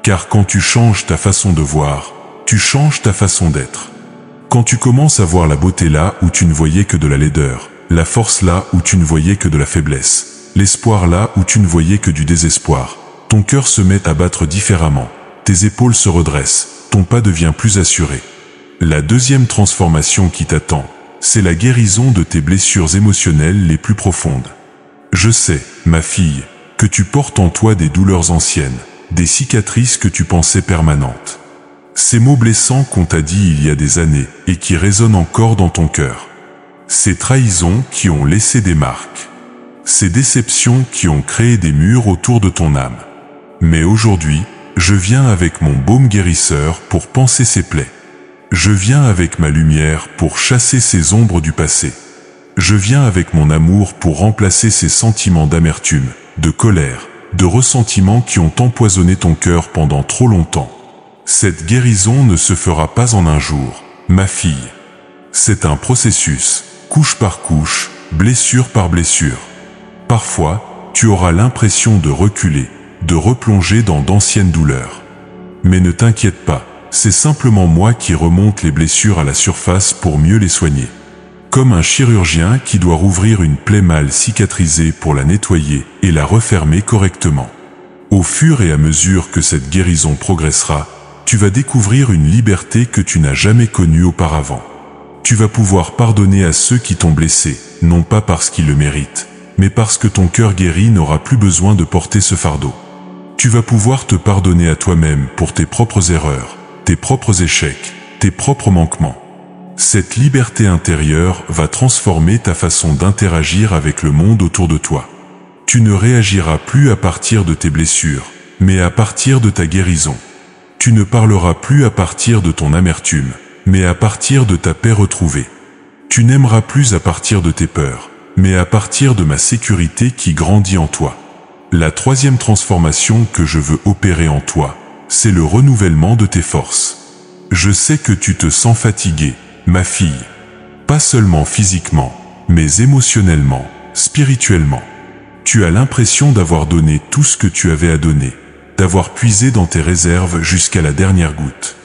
Car quand tu changes ta façon de voir, tu changes ta façon d'être. Quand tu commences à voir la beauté là où tu ne voyais que de la laideur, la force là où tu ne voyais que de la faiblesse, l'espoir là où tu ne voyais que du désespoir, ton cœur se met à battre différemment, tes épaules se redressent, ton pas devient plus assuré. La deuxième transformation qui t'attend, c'est la guérison de tes blessures émotionnelles les plus profondes. Je sais, ma fille, que tu portes en toi des douleurs anciennes, des cicatrices que tu pensais permanentes. Ces mots blessants qu'on t'a dit il y a des années et qui résonnent encore dans ton cœur. Ces trahisons qui ont laissé des marques. Ces déceptions qui ont créé des murs autour de ton âme. Mais aujourd'hui, je viens avec mon baume guérisseur pour panser ces plaies. Je viens avec ma lumière pour chasser ces ombres du passé. Je viens avec mon amour pour remplacer ces sentiments d'amertume, de colère, de ressentiment qui ont empoisonné ton cœur pendant trop longtemps. Cette guérison ne se fera pas en un jour, ma fille. C'est un processus, couche par couche, blessure par blessure. Parfois, tu auras l'impression de reculer, de replonger dans d'anciennes douleurs. Mais ne t'inquiète pas, c'est simplement moi qui remonte les blessures à la surface pour mieux les soigner. Comme un chirurgien qui doit rouvrir une plaie mal cicatrisée pour la nettoyer et la refermer correctement. Au fur et à mesure que cette guérison progressera, tu vas découvrir une liberté que tu n'as jamais connue auparavant. Tu vas pouvoir pardonner à ceux qui t'ont blessé, non pas parce qu'ils le méritent, mais parce que ton cœur guéri n'aura plus besoin de porter ce fardeau. Tu vas pouvoir te pardonner à toi-même pour tes propres erreurs, tes propres échecs, tes propres manquements. Cette liberté intérieure va transformer ta façon d'interagir avec le monde autour de toi. Tu ne réagiras plus à partir de tes blessures, mais à partir de ta guérison. Tu ne parleras plus à partir de ton amertume, mais à partir de ta paix retrouvée. Tu n'aimeras plus à partir de tes peurs, mais à partir de ma sécurité qui grandit en toi. La troisième transformation que je veux opérer en toi, c'est le renouvellement de tes forces. Je sais que tu te sens fatiguée, ma fille. Pas seulement physiquement, mais émotionnellement, spirituellement. Tu as l'impression d'avoir donné tout ce que tu avais à donner, d'avoir puisé dans tes réserves jusqu'à la dernière goutte.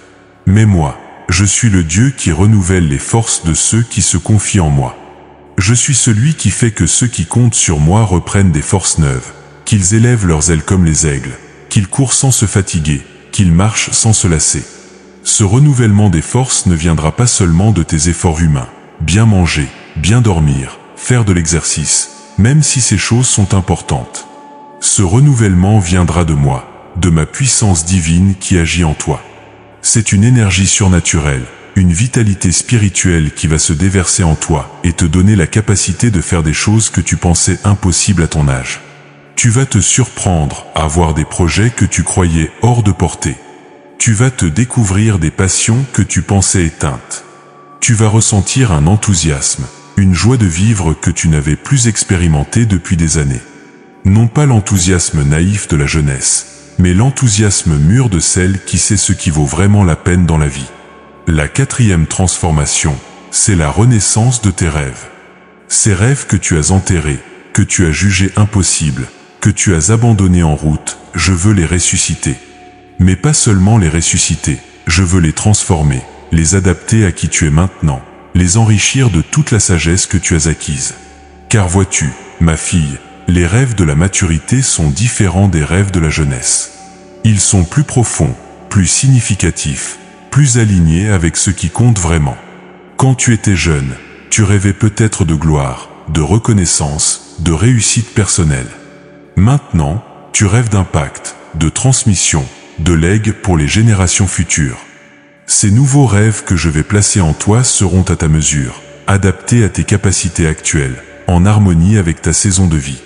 Mais moi, je suis le Dieu qui renouvelle les forces de ceux qui se confient en moi. Je suis celui qui fait que ceux qui comptent sur moi reprennent des forces neuves, qu'ils élèvent leurs ailes comme les aigles, qu'ils courent sans se fatiguer, qu'ils marchent sans se lasser. Ce renouvellement des forces ne viendra pas seulement de tes efforts humains, bien manger, bien dormir, faire de l'exercice, même si ces choses sont importantes. Ce renouvellement viendra de moi, de ma puissance divine qui agit en toi. C'est une énergie surnaturelle, une vitalité spirituelle qui va se déverser en toi et te donner la capacité de faire des choses que tu pensais impossibles à ton âge. Tu vas te surprendre à voir des projets que tu croyais hors de portée. Tu vas te découvrir des passions que tu pensais éteintes. Tu vas ressentir un enthousiasme, une joie de vivre que tu n'avais plus expérimenté depuis des années. Non pas l'enthousiasme naïf de la jeunesse, mais l'enthousiasme mûr de celle qui sait ce qui vaut vraiment la peine dans la vie. La quatrième transformation, c'est la renaissance de tes rêves. Ces rêves que tu as enterrés, que tu as jugés impossibles, que tu as abandonnés en route, je veux les ressusciter. Mais pas seulement les ressusciter, je veux les transformer, les adapter à qui tu es maintenant, les enrichir de toute la sagesse que tu as acquise. Car vois-tu, ma fille, les rêves de la maturité sont différents des rêves de la jeunesse. Ils sont plus profonds, plus significatifs, plus alignés avec ce qui compte vraiment. Quand tu étais jeune, tu rêvais peut-être de gloire, de reconnaissance, de réussite personnelle. Maintenant, tu rêves d'impact, de transmission, de legs pour les générations futures. Ces nouveaux rêves que je vais placer en toi seront à ta mesure, adaptés à tes capacités actuelles, en harmonie avec ta saison de vie.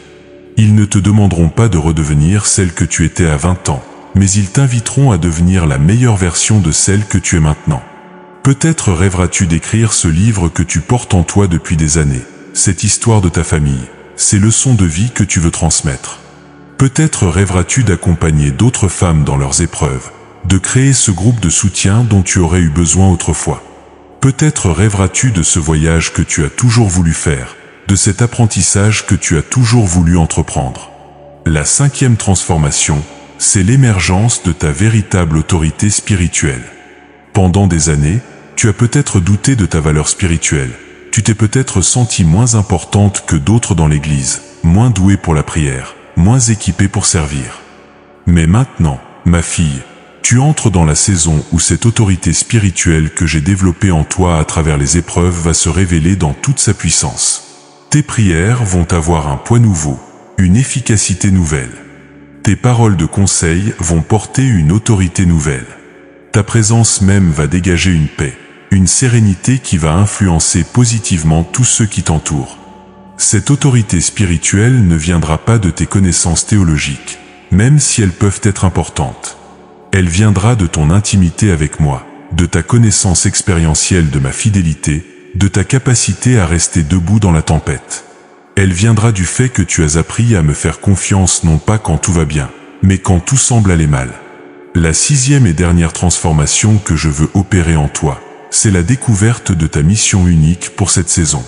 Ils ne te demanderont pas de redevenir celle que tu étais à 20 ans, mais ils t'inviteront à devenir la meilleure version de celle que tu es maintenant. Peut-être rêveras-tu d'écrire ce livre que tu portes en toi depuis des années, cette histoire de ta famille, ces leçons de vie que tu veux transmettre. Peut-être rêveras-tu d'accompagner d'autres femmes dans leurs épreuves, de créer ce groupe de soutien dont tu aurais eu besoin autrefois. Peut-être rêveras-tu de ce voyage que tu as toujours voulu faire, de cet apprentissage que tu as toujours voulu entreprendre. La 5e transformation, c'est l'émergence de ta véritable autorité spirituelle. Pendant des années, tu as peut-être douté de ta valeur spirituelle. Tu t'es peut-être sentie moins importante que d'autres dans l'Église, moins douée pour la prière, moins équipée pour servir. Mais maintenant, ma fille, tu entres dans la saison où cette autorité spirituelle que j'ai développée en toi à travers les épreuves va se révéler dans toute sa puissance. Tes prières vont avoir un poids nouveau, une efficacité nouvelle. Tes paroles de conseil vont porter une autorité nouvelle. Ta présence même va dégager une paix, une sérénité qui va influencer positivement tous ceux qui t'entourent. Cette autorité spirituelle ne viendra pas de tes connaissances théologiques, même si elles peuvent être importantes. Elle viendra de ton intimité avec moi, de ta connaissance expérientielle de ma fidélité, de ta capacité à rester debout dans la tempête. Elle viendra du fait que tu as appris à me faire confiance non pas quand tout va bien, mais quand tout semble aller mal. La 6e et dernière transformation que je veux opérer en toi, c'est la découverte de ta mission unique pour cette saison.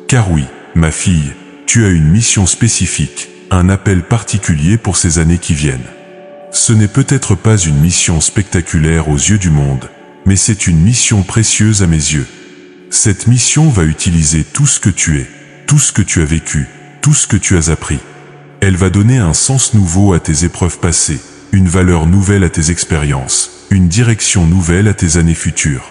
Car oui, ma fille, tu as une mission spécifique, un appel particulier pour ces années qui viennent. Ce n'est peut-être pas une mission spectaculaire aux yeux du monde, mais c'est une mission précieuse à mes yeux. Cette mission va utiliser tout ce que tu es, tout ce que tu as vécu, tout ce que tu as appris. Elle va donner un sens nouveau à tes épreuves passées, une valeur nouvelle à tes expériences, une direction nouvelle à tes années futures.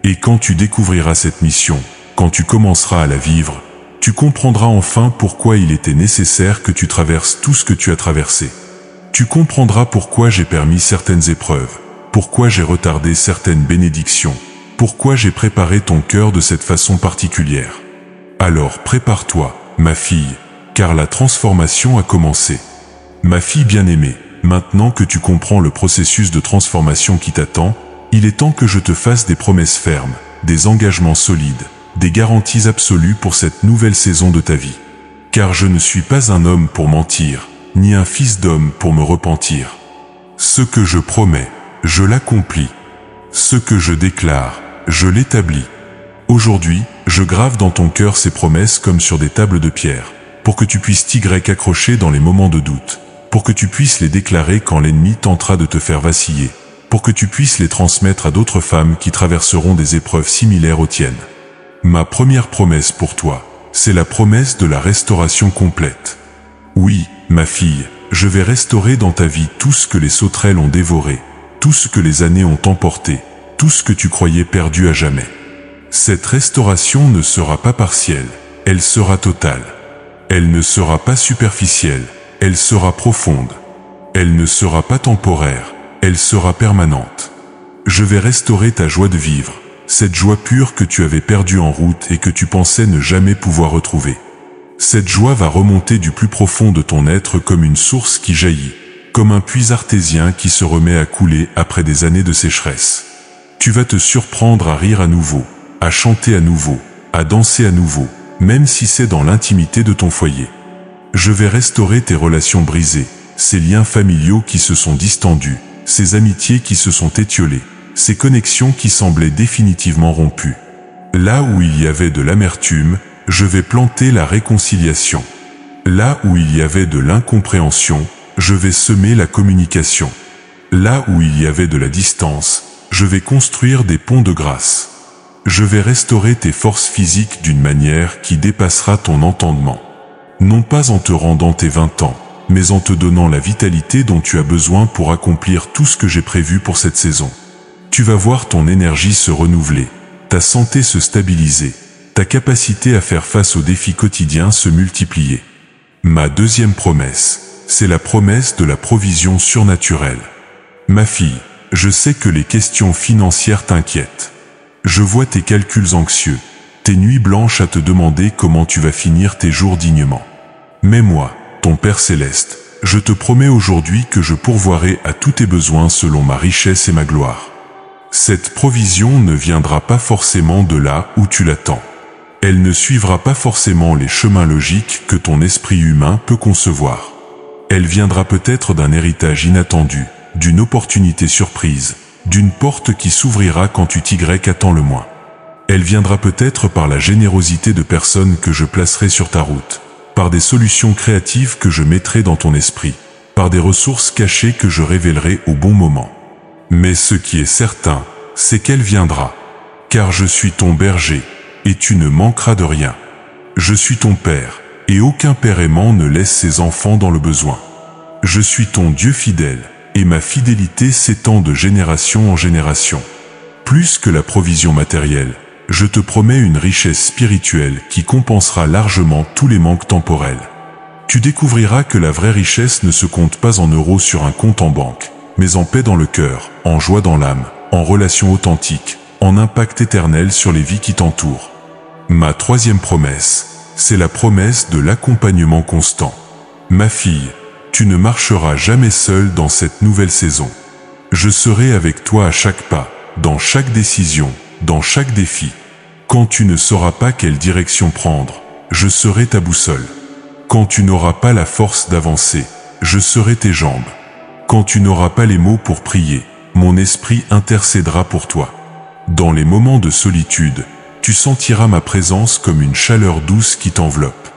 Et quand tu découvriras cette mission, quand tu commenceras à la vivre, tu comprendras enfin pourquoi il était nécessaire que tu traverses tout ce que tu as traversé. Tu comprendras pourquoi j'ai permis certaines épreuves, pourquoi j'ai retardé certaines bénédictions, pourquoi j'ai préparé ton cœur de cette façon particulière. Alors prépare-toi, ma fille, car la transformation a commencé. Ma fille bien-aimée, maintenant que tu comprends le processus de transformation qui t'attend, il est temps que je te fasse des promesses fermes, des engagements solides, des garanties absolues pour cette nouvelle saison de ta vie. Car je ne suis pas un homme pour mentir, ni un fils d'homme pour me repentir. Ce que je promets, je l'accomplis. Ce que je déclare, je l'établis. Aujourd'hui, je grave dans ton cœur ces promesses comme sur des tables de pierre, pour que tu puisses t'y accrocher dans les moments de doute, pour que tu puisses les déclarer quand l'ennemi tentera de te faire vaciller, pour que tu puisses les transmettre à d'autres femmes qui traverseront des épreuves similaires aux tiennes. Ma première promesse pour toi, c'est la promesse de la restauration complète. Oui, ma fille, je vais restaurer dans ta vie tout ce que les sauterelles ont dévoré, tout ce que les années ont emporté, tout ce que tu croyais perdu à jamais. Cette restauration ne sera pas partielle, elle sera totale. Elle ne sera pas superficielle, elle sera profonde. Elle ne sera pas temporaire, elle sera permanente. Je vais restaurer ta joie de vivre, cette joie pure que tu avais perdue en route et que tu pensais ne jamais pouvoir retrouver. Cette joie va remonter du plus profond de ton être comme une source qui jaillit, comme un puits artésien qui se remet à couler après des années de sécheresse. Tu vas te surprendre à rire à nouveau, à chanter à nouveau, à danser à nouveau, même si c'est dans l'intimité de ton foyer. Je vais restaurer tes relations brisées, ces liens familiaux qui se sont distendus, ces amitiés qui se sont étiolées, ces connexions qui semblaient définitivement rompues. Là où il y avait de l'amertume, je vais planter la réconciliation. Là où il y avait de l'incompréhension, je vais semer la communication. Là où il y avait de la distance, je vais construire des ponts de grâce. Je vais restaurer tes forces physiques d'une manière qui dépassera ton entendement. Non pas en te rendant tes 20 ans, mais en te donnant la vitalité dont tu as besoin pour accomplir tout ce que j'ai prévu pour cette saison. Tu vas voir ton énergie se renouveler, ta santé se stabiliser, ta capacité à faire face aux défis quotidiens se multiplier. Ma deuxième promesse, c'est la promesse de la provision surnaturelle. Ma fille, je sais que les questions financières t'inquiètent. Je vois tes calculs anxieux, tes nuits blanches à te demander comment tu vas finir tes jours dignement. Mais moi, ton Père Céleste, je te promets aujourd'hui que je pourvoirai à tous tes besoins selon ma richesse et ma gloire. Cette provision ne viendra pas forcément de là où tu l'attends. Elle ne suivra pas forcément les chemins logiques que ton esprit humain peut concevoir. Elle viendra peut-être d'un héritage inattendu, d'une opportunité surprise, d'une porte qui s'ouvrira quand tu t'y attends le moins. Elle viendra peut-être par la générosité de personnes que je placerai sur ta route, par des solutions créatives que je mettrai dans ton esprit, par des ressources cachées que je révélerai au bon moment. Mais ce qui est certain, c'est qu'elle viendra. Car je suis ton berger, et tu ne manqueras de rien. Je suis ton père, et aucun père aimant ne laisse ses enfants dans le besoin. Je suis ton Dieu fidèle, et ma fidélité s'étend de génération en génération. Plus que la provision matérielle, je te promets une richesse spirituelle qui compensera largement tous les manques temporels. Tu découvriras que la vraie richesse ne se compte pas en euros sur un compte en banque, mais en paix dans le cœur, en joie dans l'âme, en relations authentiques, en impact éternel sur les vies qui t'entourent. Ma troisième promesse, c'est la promesse de l'accompagnement constant. Ma fille, tu ne marcheras jamais seule dans cette nouvelle saison. Je serai avec toi à chaque pas, dans chaque décision, dans chaque défi. Quand tu ne sauras pas quelle direction prendre, je serai ta boussole. Quand tu n'auras pas la force d'avancer, je serai tes jambes. Quand tu n'auras pas les mots pour prier, mon esprit intercédera pour toi. Dans les moments de solitude, tu sentiras ma présence comme une chaleur douce qui t'enveloppe.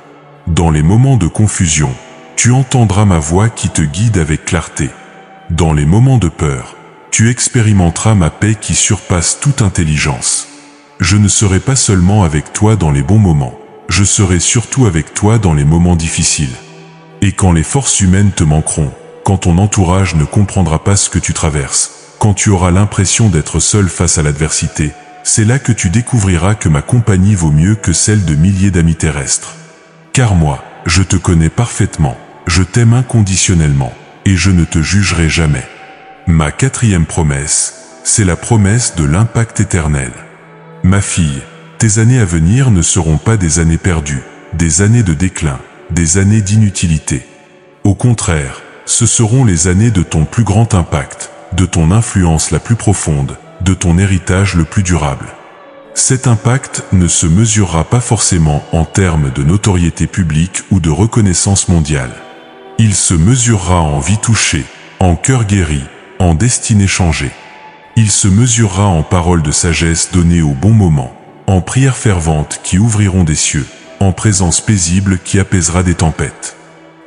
Dans les moments de confusion, tu entendras ma voix qui te guide avec clarté. Dans les moments de peur, tu expérimenteras ma paix qui surpasse toute intelligence. Je ne serai pas seulement avec toi dans les bons moments, je serai surtout avec toi dans les moments difficiles. Et quand les forces humaines te manqueront, quand ton entourage ne comprendra pas ce que tu traverses, quand tu auras l'impression d'être seul face à l'adversité, c'est là que tu découvriras que ma compagnie vaut mieux que celle de milliers d'amis terrestres. Car moi, je te connais parfaitement, je t'aime inconditionnellement, et je ne te jugerai jamais. Ma quatrième promesse, c'est la promesse de l'impact éternel. Ma fille, tes années à venir ne seront pas des années perdues, des années de déclin, des années d'inutilité. Au contraire, ce seront les années de ton plus grand impact, de ton influence la plus profonde, de ton héritage le plus durable. Cet impact ne se mesurera pas forcément en termes de notoriété publique ou de reconnaissance mondiale. Il se mesurera en vie touchée, en cœur guéri, en destinée changée. Il se mesurera en paroles de sagesse données au bon moment, en prières ferventes qui ouvriront des cieux, en présence paisible qui apaisera des tempêtes.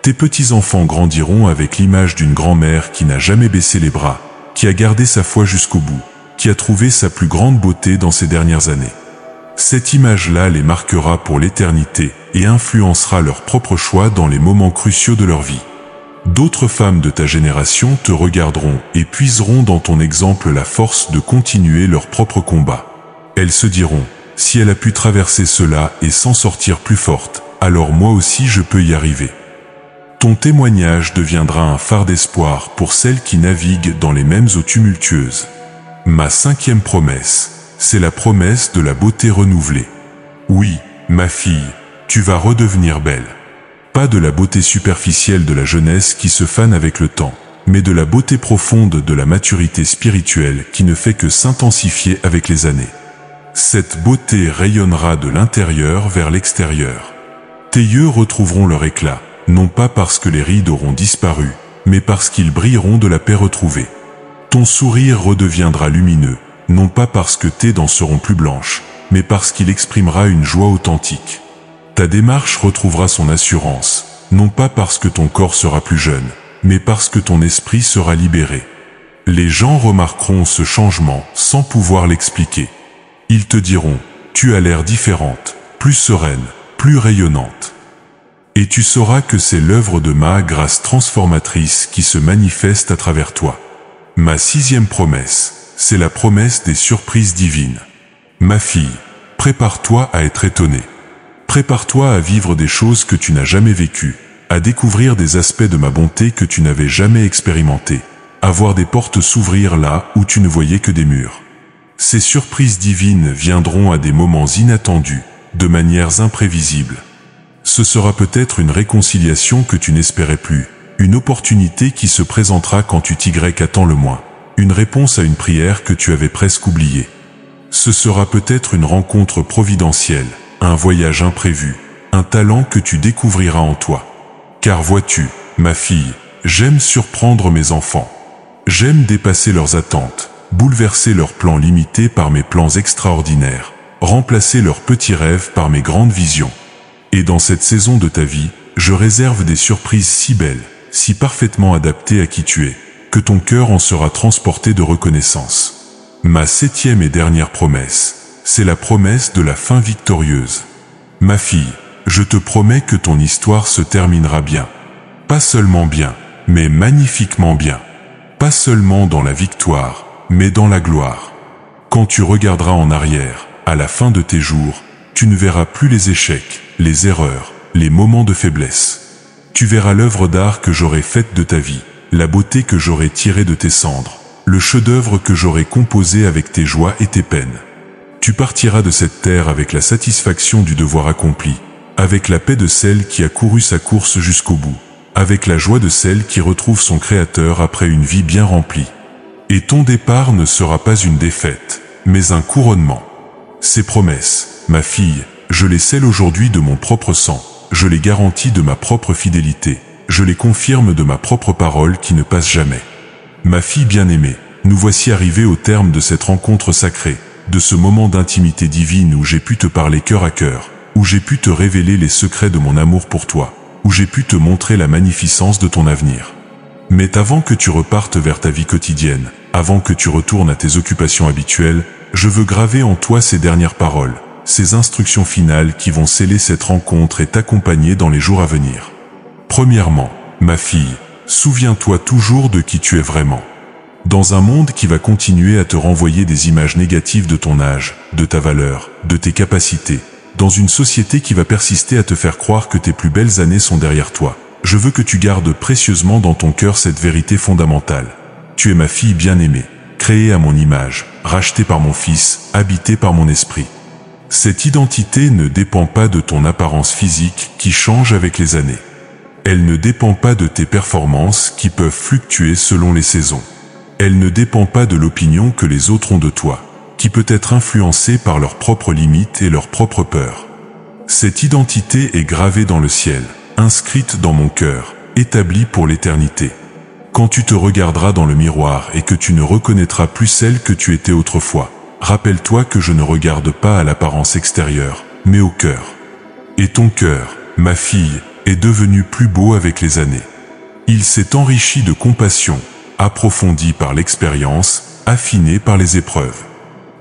Tes petits-enfants grandiront avec l'image d'une grand-mère qui n'a jamais baissé les bras, qui a gardé sa foi jusqu'au bout, qui a trouvé sa plus grande beauté dans ces dernières années. Cette image-là les marquera pour l'éternité et influencera leur propre choix dans les moments cruciaux de leur vie. D'autres femmes de ta génération te regarderont et puiseront dans ton exemple la force de continuer leur propre combat. Elles se diront, si elle a pu traverser cela et s'en sortir plus forte, alors moi aussi je peux y arriver. Ton témoignage deviendra un phare d'espoir pour celles qui naviguent dans les mêmes eaux tumultueuses. Ma cinquième promesse, c'est la promesse de la beauté renouvelée. Oui, ma fille, tu vas redevenir belle. Pas de la beauté superficielle de la jeunesse qui se fane avec le temps, mais de la beauté profonde de la maturité spirituelle qui ne fait que s'intensifier avec les années. Cette beauté rayonnera de l'intérieur vers l'extérieur. Tes yeux retrouveront leur éclat, non pas parce que les rides auront disparu, mais parce qu'ils brilleront de la paix retrouvée. Ton sourire redeviendra lumineux, non pas parce que tes dents seront plus blanches, mais parce qu'il exprimera une joie authentique. Ta démarche retrouvera son assurance, non pas parce que ton corps sera plus jeune, mais parce que ton esprit sera libéré. Les gens remarqueront ce changement sans pouvoir l'expliquer. Ils te diront, tu as l'air différente, plus sereine, plus rayonnante. Et tu sauras que c'est l'œuvre de ma grâce transformatrice qui se manifeste à travers toi. Ma sixième promesse, c'est la promesse des surprises divines. Ma fille, prépare-toi à être étonnée. Prépare-toi à vivre des choses que tu n'as jamais vécues, à découvrir des aspects de ma bonté que tu n'avais jamais expérimentés, à voir des portes s'ouvrir là où tu ne voyais que des murs. Ces surprises divines viendront à des moments inattendus, de manières imprévisibles. Ce sera peut-être une réconciliation que tu n'espérais plus, une opportunité qui se présentera quand tu t'y attends le moins, une réponse à une prière que tu avais presque oubliée. Ce sera peut-être une rencontre providentielle, un voyage imprévu, un talent que tu découvriras en toi. Car vois-tu, ma fille, j'aime surprendre mes enfants. J'aime dépasser leurs attentes, bouleverser leurs plans limités par mes plans extraordinaires. remplacer leurs petits rêves par mes grandes visions. Et dans cette saison de ta vie, je réserve des surprises si belles, si parfaitement adaptées à qui tu es, que ton cœur en sera transporté de reconnaissance. Ma 7e et dernière promesse, c'est la promesse de la fin victorieuse. Ma fille, je te promets que ton histoire se terminera bien. Pas seulement bien, mais magnifiquement bien. Pas seulement dans la victoire, mais dans la gloire. Quand tu regarderas en arrière, à la fin de tes jours, tu ne verras plus les échecs, les erreurs, les moments de faiblesse. Tu verras l'œuvre d'art que j'aurai faite de ta vie, la beauté que j'aurai tirée de tes cendres, le chef-d'œuvre que j'aurai composé avec tes joies et tes peines. Tu partiras de cette terre avec la satisfaction du devoir accompli, avec la paix de celle qui a couru sa course jusqu'au bout, avec la joie de celle qui retrouve son Créateur après une vie bien remplie. Et ton départ ne sera pas une défaite, mais un couronnement. Ces promesses, ma fille, je les scelle aujourd'hui de mon propre sang, je les garantis de ma propre fidélité, je les confirme de ma propre parole qui ne passe jamais. Ma fille bien-aimée, nous voici arrivés au terme de cette rencontre sacrée, de ce moment d'intimité divine où j'ai pu te parler cœur à cœur, où j'ai pu te révéler les secrets de mon amour pour toi, où j'ai pu te montrer la magnificence de ton avenir. Mais avant que tu repartes vers ta vie quotidienne, avant que tu retournes à tes occupations habituelles, je veux graver en toi ces dernières paroles, ces instructions finales qui vont sceller cette rencontre et t'accompagner dans les jours à venir. Premièrement, ma fille, souviens-toi toujours de qui tu es vraiment. Dans un monde qui va continuer à te renvoyer des images négatives de ton âge, de ta valeur, de tes capacités, dans une société qui va persister à te faire croire que tes plus belles années sont derrière toi, je veux que tu gardes précieusement dans ton cœur cette vérité fondamentale. Tu es ma fille bien-aimée, créée à mon image, rachetée par mon Fils, habitée par mon esprit. Cette identité ne dépend pas de ton apparence physique qui change avec les années. Elle ne dépend pas de tes performances qui peuvent fluctuer selon les saisons. Elle ne dépend pas de l'opinion que les autres ont de toi, qui peut être influencée par leurs propres limites et leurs propres peurs. Cette identité est gravée dans le ciel, inscrite dans mon cœur, établie pour l'éternité. Quand tu te regarderas dans le miroir et que tu ne reconnaîtras plus celle que tu étais autrefois, rappelle-toi que je ne regarde pas à l'apparence extérieure, mais au cœur. Et ton cœur, ma fille, est devenu plus beau avec les années. Il s'est enrichi de compassion, approfondi par l'expérience, affiné par les épreuves.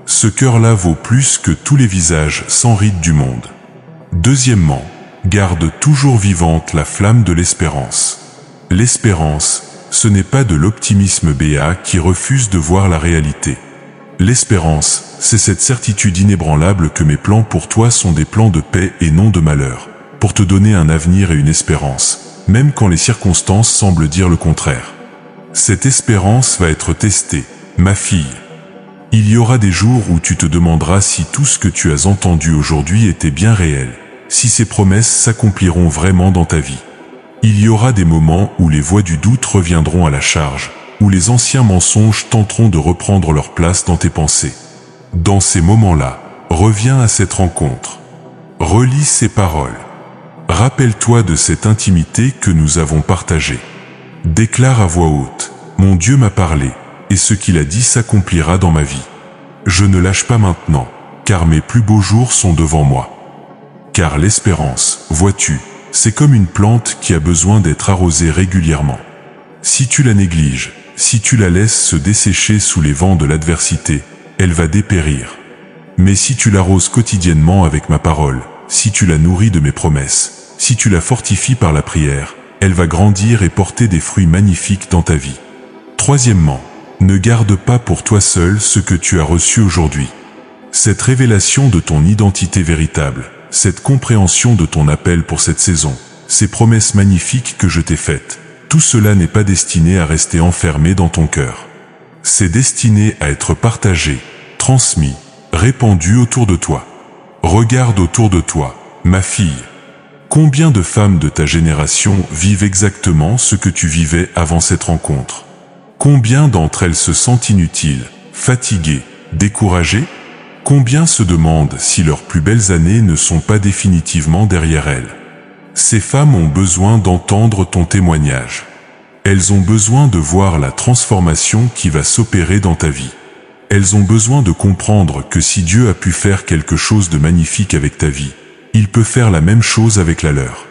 Ce cœur-là vaut plus que tous les visages sans rides du monde. Deuxièmement, garde toujours vivante la flamme de l'espérance. L'espérance, ce n'est pas de l'optimisme béat qui refuse de voir la réalité. L'espérance, c'est cette certitude inébranlable que mes plans pour toi sont des plans de paix et non de malheur, pour te donner un avenir et une espérance, même quand les circonstances semblent dire le contraire. Cette espérance va être testée, ma fille. Il y aura des jours où tu te demanderas si tout ce que tu as entendu aujourd'hui était bien réel, si ces promesses s'accompliront vraiment dans ta vie. Il y aura des moments où les voix du doute reviendront à la charge, où les anciens mensonges tenteront de reprendre leur place dans tes pensées. Dans ces moments-là, reviens à cette rencontre. Relis ces paroles. Rappelle-toi de cette intimité que nous avons partagée. Déclare à voix haute, « Mon Dieu m'a parlé, et ce qu'il a dit s'accomplira dans ma vie. Je ne lâche pas maintenant, car mes plus beaux jours sont devant moi. » Car l'espérance, vois-tu, c'est comme une plante qui a besoin d'être arrosée régulièrement. Si tu la négliges, si tu la laisses se dessécher sous les vents de l'adversité, elle va dépérir. Mais si tu l'arroses quotidiennement avec ma parole, si tu la nourris de mes promesses, si tu la fortifies par la prière, elle va grandir et porter des fruits magnifiques dans ta vie. Troisièmement, ne garde pas pour toi seul ce que tu as reçu aujourd'hui. Cette révélation de ton identité véritable, cette compréhension de ton appel pour cette saison, ces promesses magnifiques que je t'ai faites, tout cela n'est pas destiné à rester enfermé dans ton cœur. C'est destiné à être partagé, transmis, répandu autour de toi. Regarde autour de toi, ma fille. Combien de femmes de ta génération vivent exactement ce que tu vivais avant cette rencontre? Combien d'entre elles se sentent inutiles, fatiguées, découragées? Combien se demandent si leurs plus belles années ne sont pas définitivement derrière elles? Ces femmes ont besoin d'entendre ton témoignage. Elles ont besoin de voir la transformation qui va s'opérer dans ta vie. Elles ont besoin de comprendre que si Dieu a pu faire quelque chose de magnifique avec ta vie, il peut faire la même chose avec la leur.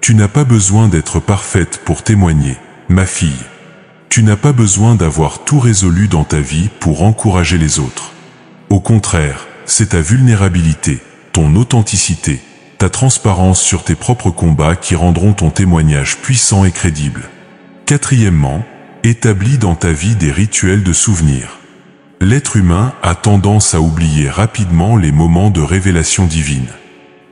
Tu n'as pas besoin d'être parfaite pour témoigner, ma fille. Tu n'as pas besoin d'avoir tout résolu dans ta vie pour encourager les autres. Au contraire, c'est ta vulnérabilité, ton authenticité, ta transparence sur tes propres combats qui rendront ton témoignage puissant et crédible. Quatrièmement, établis dans ta vie des rituels de souvenirs. L'être humain a tendance à oublier rapidement les moments de révélation divine.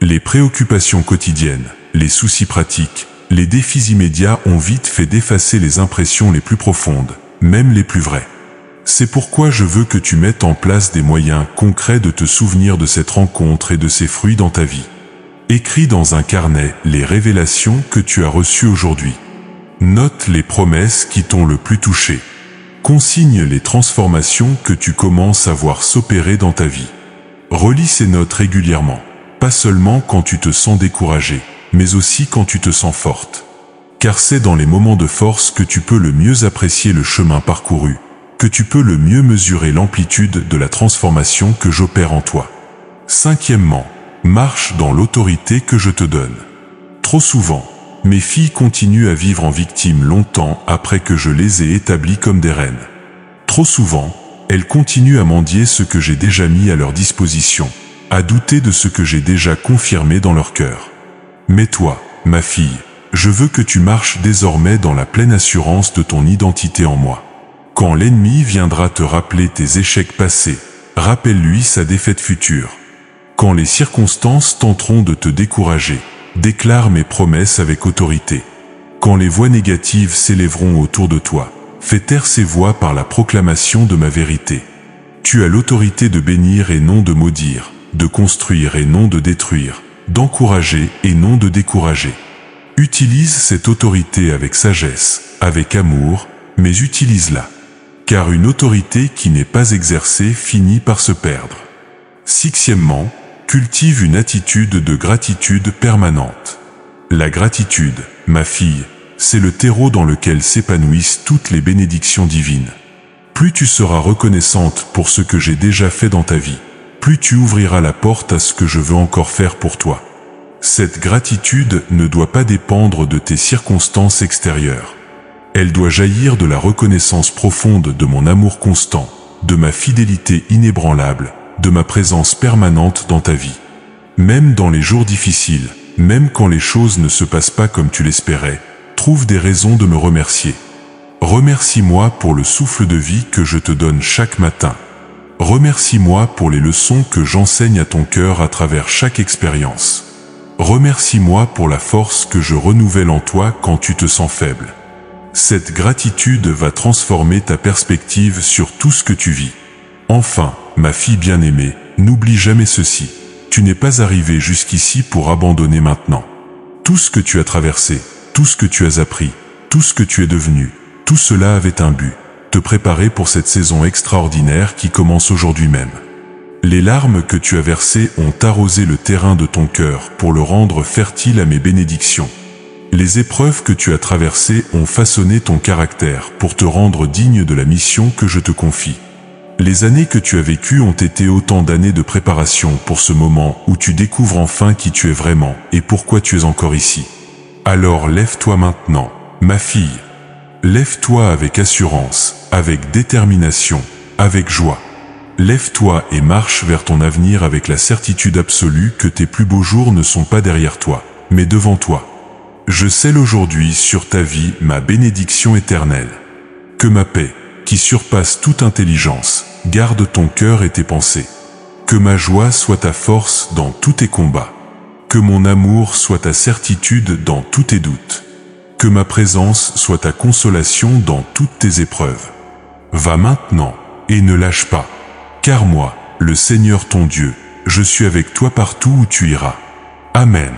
Les préoccupations quotidiennes, les soucis pratiques, les défis immédiats ont vite fait d'effacer les impressions les plus profondes, même les plus vraies. C'est pourquoi je veux que tu mettes en place des moyens concrets de te souvenir de cette rencontre et de ses fruits dans ta vie. Écris dans un carnet les révélations que tu as reçues aujourd'hui. Note les promesses qui t'ont le plus touché. Consigne les transformations que tu commences à voir s'opérer dans ta vie. Relis ces notes régulièrement, pas seulement quand tu te sens découragé, mais aussi quand tu te sens forte. Car c'est dans les moments de force que tu peux le mieux apprécier le chemin parcouru, que tu peux le mieux mesurer l'amplitude de la transformation que j'opère en toi. Cinquièmement, marche dans l'autorité que je te donne. Trop souvent, mes filles continuent à vivre en victime longtemps après que je les ai établies comme des reines. Trop souvent, elles continuent à mendier ce que j'ai déjà mis à leur disposition, à douter de ce que j'ai déjà confirmé dans leur cœur. Mais toi, ma fille, je veux que tu marches désormais dans la pleine assurance de ton identité en moi. Quand l'ennemi viendra te rappeler tes échecs passés, rappelle-lui sa défaite future. Quand les circonstances tenteront de te décourager, déclare mes promesses avec autorité. Quand les voix négatives s'élèveront autour de toi, fais taire ces voix par la proclamation de ma vérité. Tu as l'autorité de bénir et non de maudire, de construire et non de détruire, d'encourager et non de décourager. Utilise cette autorité avec sagesse, avec amour, mais utilise-la. Car une autorité qui n'est pas exercée finit par se perdre. Sixièmement, cultive une attitude de gratitude permanente. La gratitude, ma fille, c'est le terreau dans lequel s'épanouissent toutes les bénédictions divines. Plus tu seras reconnaissante pour ce que j'ai déjà fait dans ta vie, plus tu ouvriras la porte à ce que je veux encore faire pour toi. Cette gratitude ne doit pas dépendre de tes circonstances extérieures. Elle doit jaillir de la reconnaissance profonde de mon amour constant, de ma fidélité inébranlable, de ma présence permanente dans ta vie. Même dans les jours difficiles, même quand les choses ne se passent pas comme tu l'espérais, trouve des raisons de me remercier. Remercie-moi pour le souffle de vie que je te donne chaque matin. Remercie-moi pour les leçons que j'enseigne à ton cœur à travers chaque expérience. Remercie-moi pour la force que je renouvelle en toi quand tu te sens faible. Cette gratitude va transformer ta perspective sur tout ce que tu vis. Enfin, ma fille bien-aimée, n'oublie jamais ceci. Tu n'es pas arrivée jusqu'ici pour abandonner maintenant. Tout ce que tu as traversé, tout ce que tu as appris, tout ce que tu es devenu, tout cela avait un but, te préparer pour cette saison extraordinaire qui commence aujourd'hui même. Les larmes que tu as versées ont arrosé le terrain de ton cœur pour le rendre fertile à mes bénédictions. Les épreuves que tu as traversées ont façonné ton caractère pour te rendre digne de la mission que je te confie. Les années que tu as vécues ont été autant d'années de préparation pour ce moment où tu découvres enfin qui tu es vraiment et pourquoi tu es encore ici. Alors lève-toi maintenant, ma fille. Lève-toi avec assurance, avec détermination, avec joie. Lève-toi et marche vers ton avenir avec la certitude absolue que tes plus beaux jours ne sont pas derrière toi, mais devant toi. Je scelle aujourd'hui sur ta vie ma bénédiction éternelle. Que ma paix, qui surpasse toute intelligence, garde ton cœur et tes pensées. Que ma joie soit ta force dans tous tes combats. Que mon amour soit ta certitude dans tous tes doutes. Que ma présence soit ta consolation dans toutes tes épreuves. Va maintenant, et ne lâche pas. Car moi, le Seigneur ton Dieu, je suis avec toi partout où tu iras. Amen.